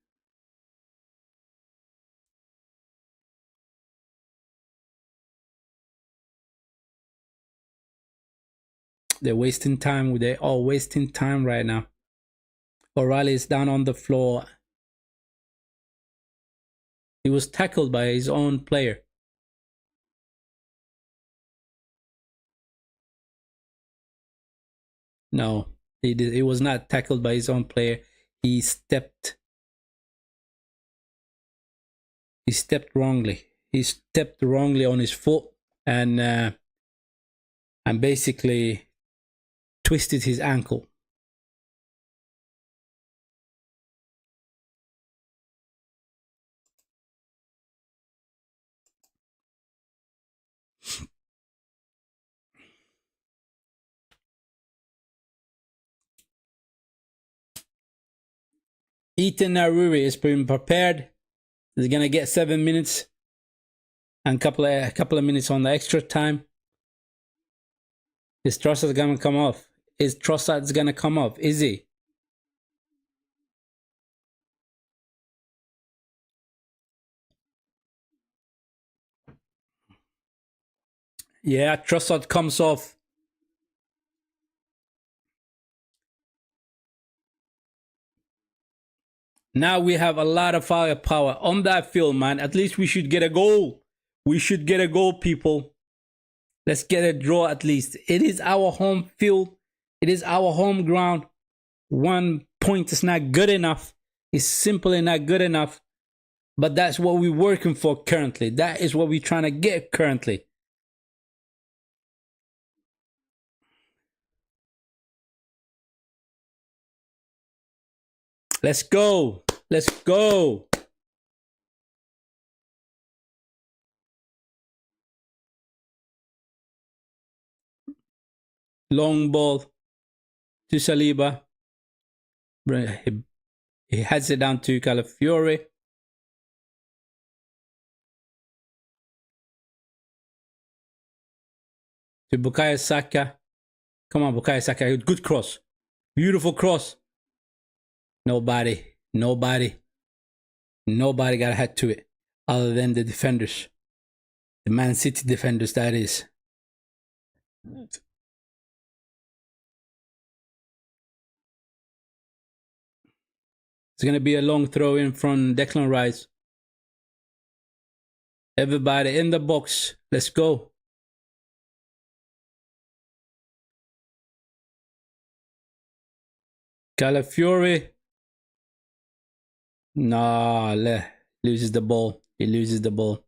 They're wasting time. They're all wasting time right now. O'Reilly is down on the floor. He was tackled by his own player. No, he was not tackled by his own player. He stepped wrongly. He stepped wrongly on his foot and basically twisted his ankle. Ethan Naruri is being prepared. He's gonna get 7 minutes and a couple of minutes on the extra time. Is Trossard gonna come off? Is Trossard's gonna come off? Is he? Yeah, Trossard comes off. Now we have a lot of firepower on that field, man. At least we should get a goal. We should get a goal, people. Let's get a draw at least. It is our home field. It is our home ground. 1 point is not good enough. It's simply not good enough. But that's what we're working for currently. That is what we're trying to get currently. Let's go. Let's go. Long ball to Saliba. He heads it down to Calafiore. To Bukayo Saka. Come on, Bukayo Saka. Good cross. Beautiful cross. Nobody got a head to it other than the defenders. The Man City defenders, that is. It's going to be a long throw in from Declan Rice. Everybody in the box. Let's go. Calafiore. Nah, loses the ball. He loses the ball.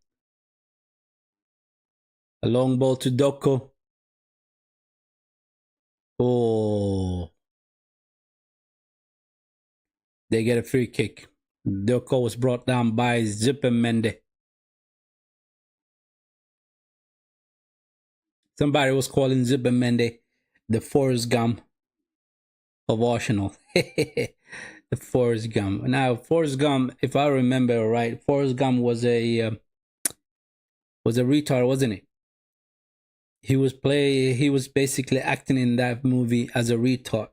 A long ball to Doko. Oh. They get a free kick. Doko was brought down by Zubimendi. Somebody was calling Zubimendi the Forrest Gump of Arsenal. The Forrest Gump. Now, Forrest Gump, if I remember right, Forrest Gump was a retard, wasn't he? He was basically acting in that movie as a retard.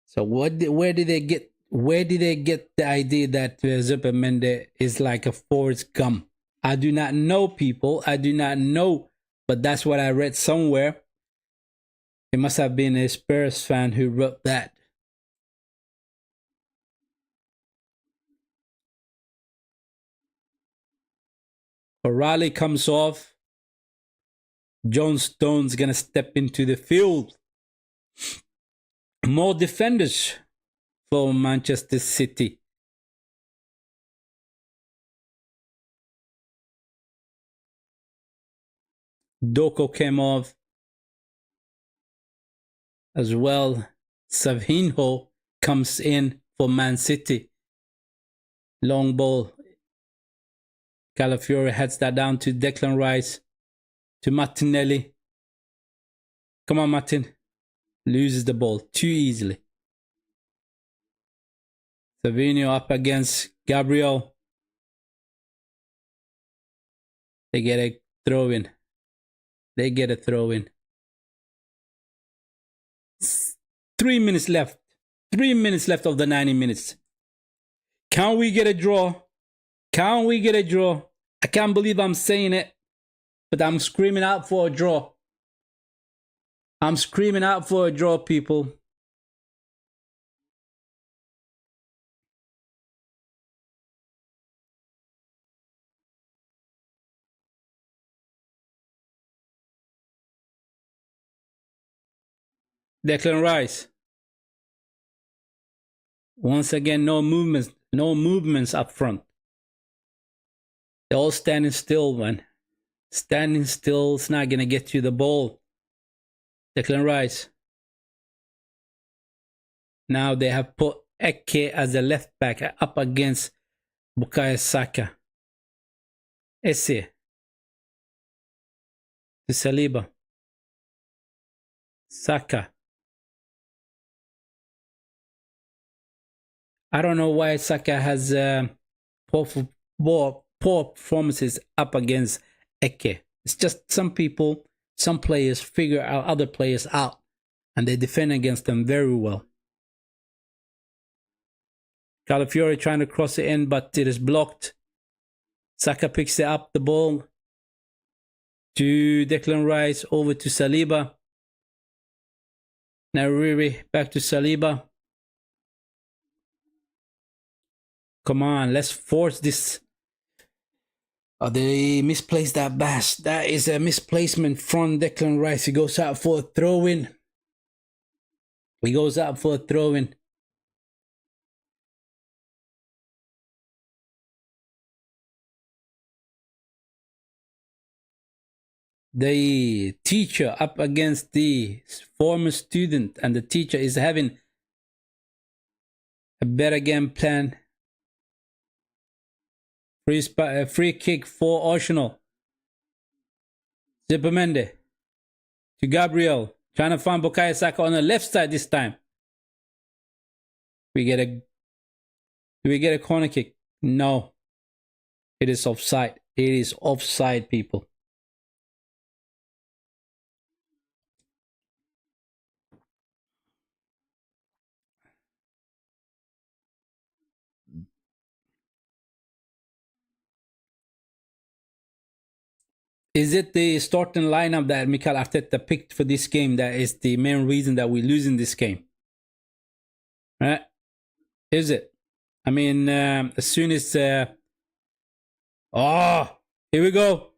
So where did they get the idea that Zubimendi is like a Forrest Gump? I do not know, people. I do not know, but that's what I read somewhere. It must have been a Spurs fan who wrote that. O'Reilly comes off. John Stone's gonna step into the field. More defenders for Manchester City. Doko came off as well. Savinho comes in for Man City. Long ball. Calafiore heads that down to Declan Rice. To Martinelli. Come on, Martin. Loses the ball too easily. Savinho up against Gabriel. They get a throw in. 3 minutes left. 3 minutes left of the 90 minutes. Can we get a draw? Can we get a draw? I can't believe I'm saying it, but I'm screaming out for a draw. I'm screaming out for a draw, people. Declan Rice. Once again, no movements up front. They're all standing still, man. Standing still is not going to get you the ball. Declan Rice. Now they have put Eke as a left back up against Bukayo Saka. Esse. To Saliba. Saka. I don't know why Saka has poor performances up against Eke. It's just some players figure out other players out and they defend against them very well. Calafiori trying to cross it in, but it is blocked. Saka picks it up, the ball to Declan Rice, over to Saliba. Now Riri back to Saliba. Come on, let's force this. Oh, they misplaced that pass. That is a misplacement from Declan Rice. He goes out for a throw-in. He goes out for a throw-in. The teacher up against the former student, and the teacher is having a better game plan. Free kick for Arsenal. Zippermende to Gabriel, trying to find Bukayo Saka on the left side this time. Do we get a corner kick? No. It is offside. It is offside, people. Is it the starting lineup that Mikel Arteta picked for this game that is the main reason that we're losing this game? Right? Is it? I mean, as soon as... here we go.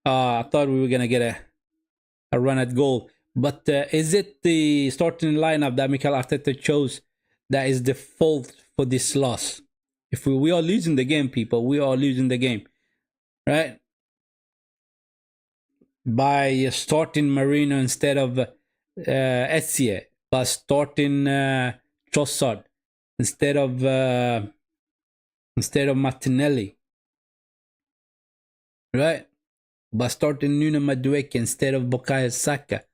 I thought we were going to get a run at goal. But is it the starting lineup that Mikel Arteta chose that is the fault for this loss? If we are losing the game, people, we are losing the game. Right? By starting Marino instead of Etienne, by starting Trossard instead of Martinelli, right? By starting Nuno Madueke instead of Bukayo Saka.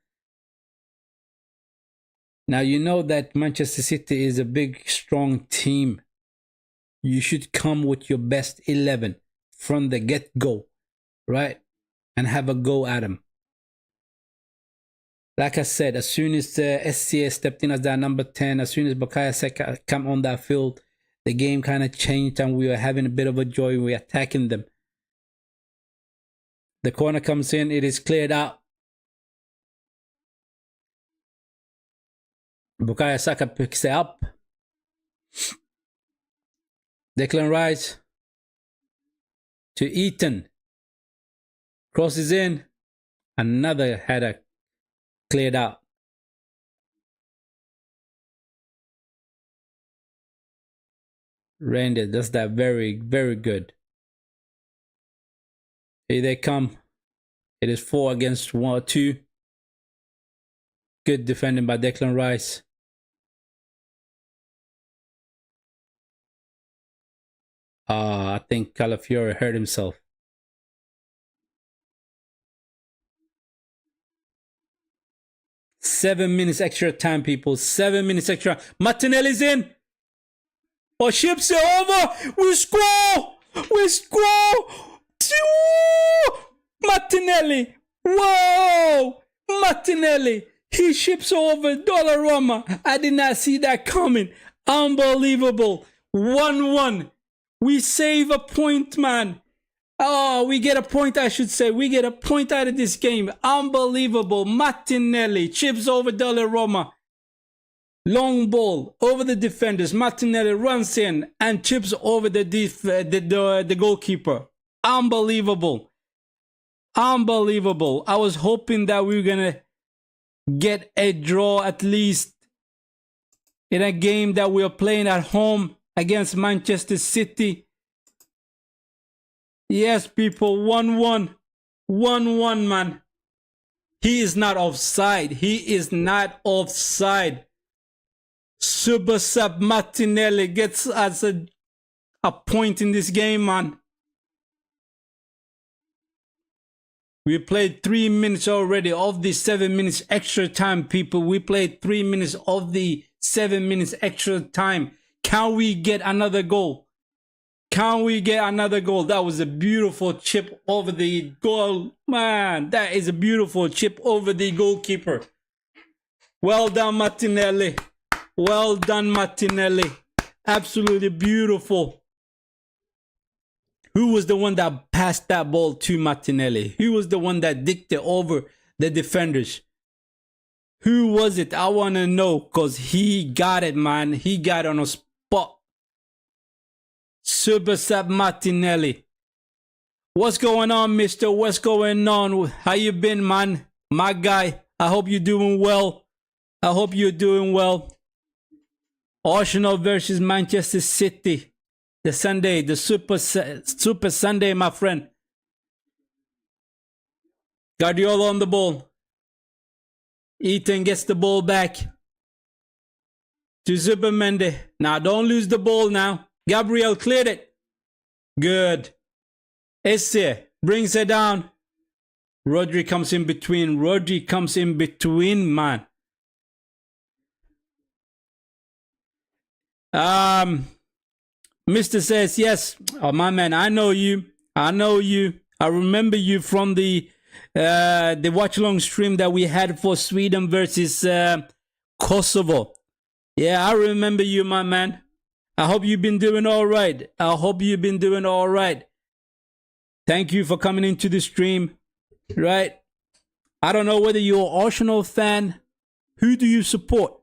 Now you know that Manchester City is a big, strong team. You should come with your best 11 from the get-go, right? And have a go at him. Like I said, as soon as SCA stepped in as that number 10, as soon as Bukayo Saka came on that field, the game kind of changed and we were having a bit of a joy. We were attacking them. The corner comes in, it is cleared out. Bukayo Saka picks it up. Declan Rice to Eaton. Crosses in. Another header cleared out. Randy does that very, very good. Here they come. It is 4 against 2. Good defending by Declan Rice. I think Calafiori hurt himself. Seven minutes extra time, people. 7 minutes extra. Martinelli's in. Oh, ships it over. We score. We score. Martinelli. Whoa. Martinelli. He ships over Dollarama. I did not see that coming. Unbelievable. 1-1. We save a point, man. Oh, we get a point, I should say. We get a point out of this game. Unbelievable. Martinelli chips over Dollarama. Long ball over the defenders. Martinelli runs in and chips over the goalkeeper. Unbelievable. Unbelievable. I was hoping that we were going to get a draw at least in a game that we are playing at home against Manchester City. Yes, people, 1-1. 1-1, man. He is not offside. He is not offside. Super sub Martinelli gets us a point in this game, man. We played 3 minutes already of the 7 minutes extra time, people. We played 3 minutes of the 7 minutes extra time. Can we get another goal? Can we get another goal? That was a beautiful chip over the goal. Man, that is a beautiful chip over the goalkeeper. Well done, Martinelli. Well done, Martinelli. Absolutely beautiful. Who was the one that passed that ball to Martinelli? Who was the one that dicked it over the defenders? Who was it? I want to know, because he got it, man. He got it on a spot. Super sub Martinelli. What's going on, mister? What's going on? How you been, man? My guy, I hope you're doing well. I hope you're doing well. Arsenal versus Manchester City. The Sunday, the Super Sunday, my friend. Guardiola on the ball. Ethan gets the ball back to Zubermende. Now, don't lose the ball now. Gabriel cleared it. Good. Esse brings it down. Rodri comes in between. Rodri comes in between, man. Mr. says, yes. Oh, my man, I know you. I know you. I remember you from the watch-along stream that we had for Sweden versus Kosovo. Yeah, I remember you, my man. I hope you've been doing all right. I hope you've been doing all right. Thank you for coming into the stream. Right? I don't know whether you're an Arsenal fan. Who do you support?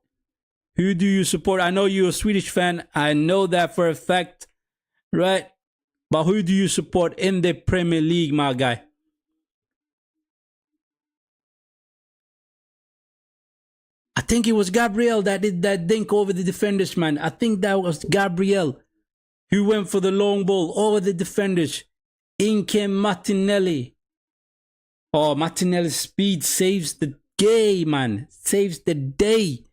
Who do you support? I know you're a Swedish fan. I know that for a fact. Right? But who do you support in the Premier League, my guy? I think it was Gabriel that did that dink over the defenders, man. I think that was Gabriel who went for the long ball over the defenders. In came Martinelli. Oh, Martinelli's speed saves the day, man. Saves the day.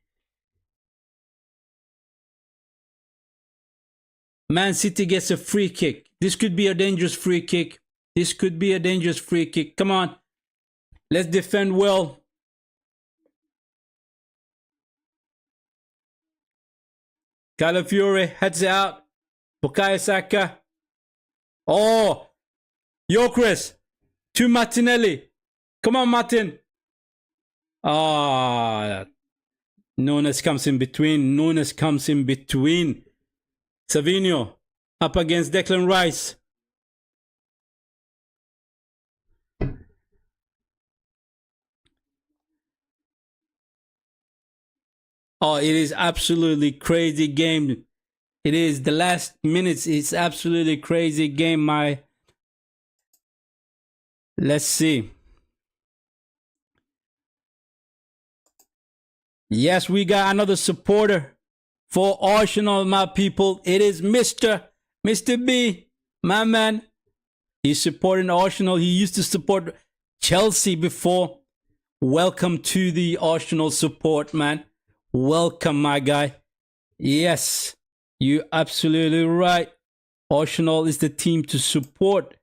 Man City gets a free kick. This could be a dangerous free kick. This could be a dangerous free kick. Come on. Let's defend well. Calafiore heads out. Bukayo Saka. Oh. Gyökeres. To Martinelli. Come on, Martin. Ah. Nunes comes in between. Nunes comes in between. Savinho up against Declan Rice. Oh, it is absolutely crazy game. It is the last minutes. It's absolutely crazy game. Let's see. Yes, we got another supporter for Arsenal, my people. It is Mr. B, my man. He's supporting Arsenal. He used to support Chelsea before. Welcome to the Arsenal support, man. Welcome, my guy. Yes, you're absolutely right. Arsenal is the team to support.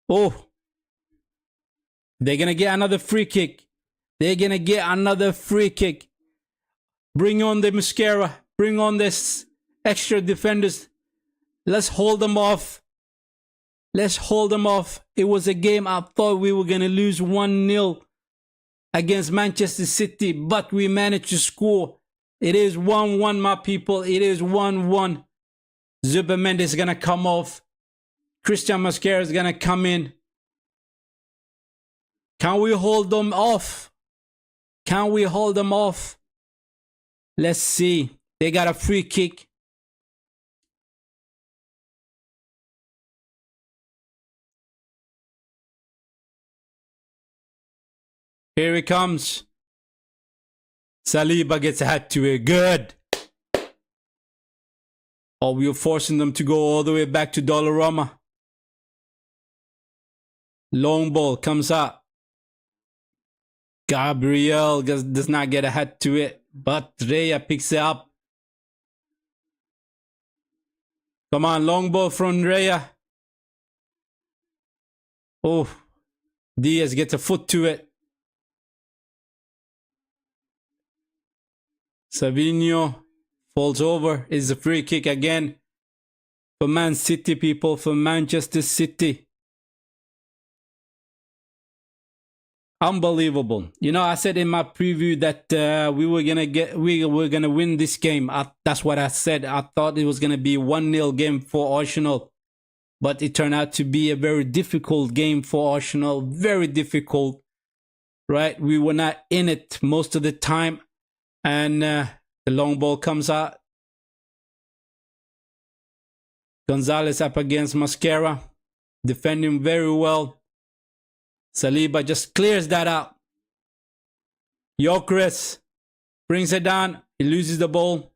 Oh, they're going to get another free kick. They're going to get another free kick. Bring on the mascara. Bring on this extra defenders. Let's hold them off. Let's hold them off. It was a game I thought we were going to lose 1-0 against Manchester City, but we managed to score. It is 1-1, my people. It is 1-1. Zubaymendi is going to come off. Christian Mosquera is going to come in. Can we hold them off? Can we hold them off? Let's see. They got a free kick. Here it comes. Saliba gets a hat to it. Good. Oh, we were forcing them to go all the way back to Dollarama. Long ball comes up. Gabriel does not get a hat to it, but Raya picks it up. Come on, long ball from Raya. Oh, Diaz gets a foot to it. Savinho falls over. It's a free kick again for Man City, people, for Manchester City. Unbelievable. You know, I said in my preview that we were gonna win this game. That's what I said. I thought it was gonna be a 1-0 game for Arsenal, but it turned out to be a very difficult game for Arsenal. Very difficult, right? We were not in it most of the time. And the long ball comes out. Gonzalez up against Mosquera. Defending very well. Saliba just clears that out. Gyökeres brings it down. He loses the ball.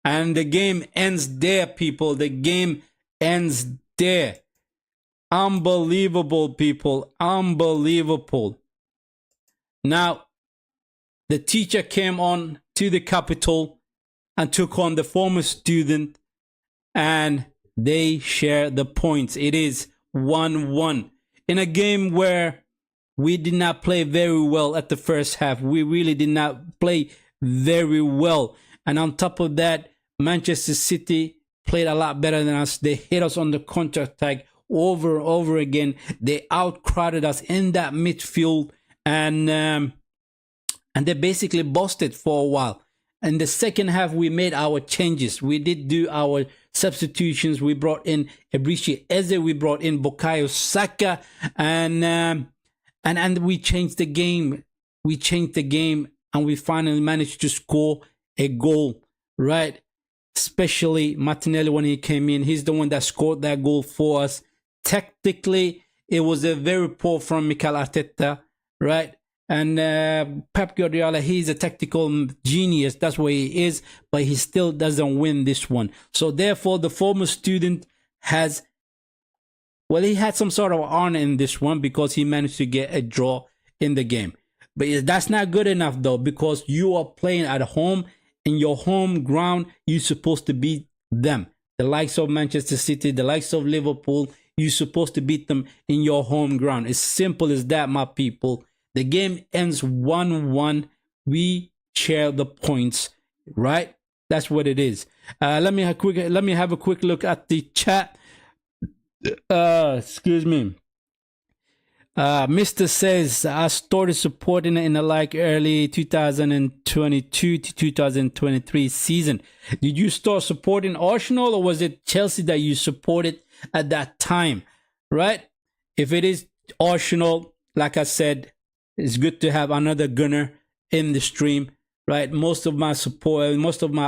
And the game ends there, people. The game ends there. Unbelievable, people. Unbelievable. Now, the teacher came on to the capital and took on the former student, and they share the points. It is 1-1 in a game where we did not play very well at the first half. We really did not play very well. And on top of that, Manchester City played a lot better than us. They hit us on the counter-attack over and over again. They outcrowded us in that midfield, and they basically busted for a while. In the second half, we made our changes. We did do our substitutions. We brought in Eberechi Eze. We brought in Bukayo Saka, and we changed the game. We changed the game, and we finally managed to score a goal, right? Especially Martinelli when he came in. He's the one that scored that goal for us. Tactically, it was a very poor from Mikel Arteta, right? And Pep Guardiola, he's a tactical genius. That's what he is. But he still doesn't win this one. So therefore, the former student has, well, he had some sort of honor in this one because he managed to get a draw in the game. But that's not good enough, though, because you are playing at home. In your home ground, you're supposed to beat them. The likes of Manchester City, the likes of Liverpool, you're supposed to beat them in your home ground. It's simple as that, my people. The game ends 1-1. We share the points, right? That's what it is. Let me have a quick look at the chat. Excuse me. Mr. says, I started supporting it in the early 2022 to 2023 season. Did you start supporting Arsenal, or was it Chelsea that you supported at that time? Right? If it is Arsenal, like I said, it's good to have another Gunner in the stream, right? Most of my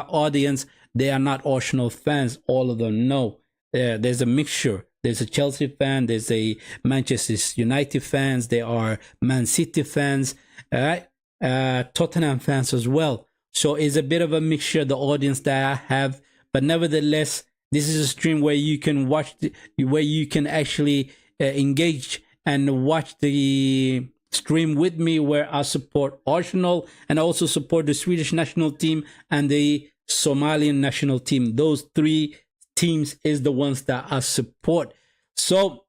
audience, they are not Arsenal fans. All of them, no. There's a mixture. There's a Chelsea fan. There's a Manchester United fans. There are Man City fans, right? Tottenham fans as well. So it's a bit of a mixture, the audience that I have. But nevertheless, this is a stream where you can watch, where you can actually engage and watch the stream with me, where I support Arsenal and I also support the Swedish national team and the Somalian national team. Those three teams is the ones that I support. So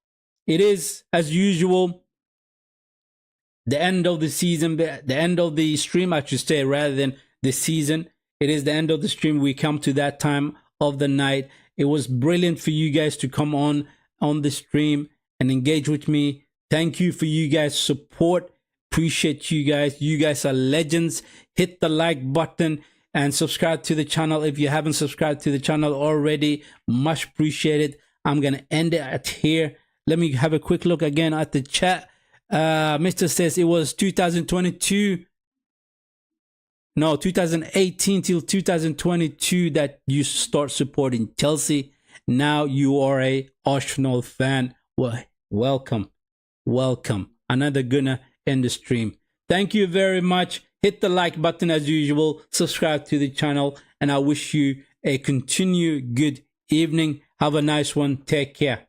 it is, as usual, the end of the season, the end of the stream, I should say, rather than the season. It is the end of the stream. We come to that time of the night. It was brilliant for you guys to come on the stream and engage with me. Thank you for you guys' support. Appreciate you guys. You guys are legends. Hit the like button and subscribe to the channel if you haven't subscribed to the channel already. Much appreciated. I'm gonna end it at here. Let me have a quick look again at the chat. Mr. says it was 2022. No, 2018 till 2022 that you start supporting Chelsea. Now you are a Arsenal fan. Well, welcome. Another Gooner in the stream. Thank you very much. Hit the like button as usual. Subscribe to the channel. And I wish you a continued good evening. Have a nice one. Take care.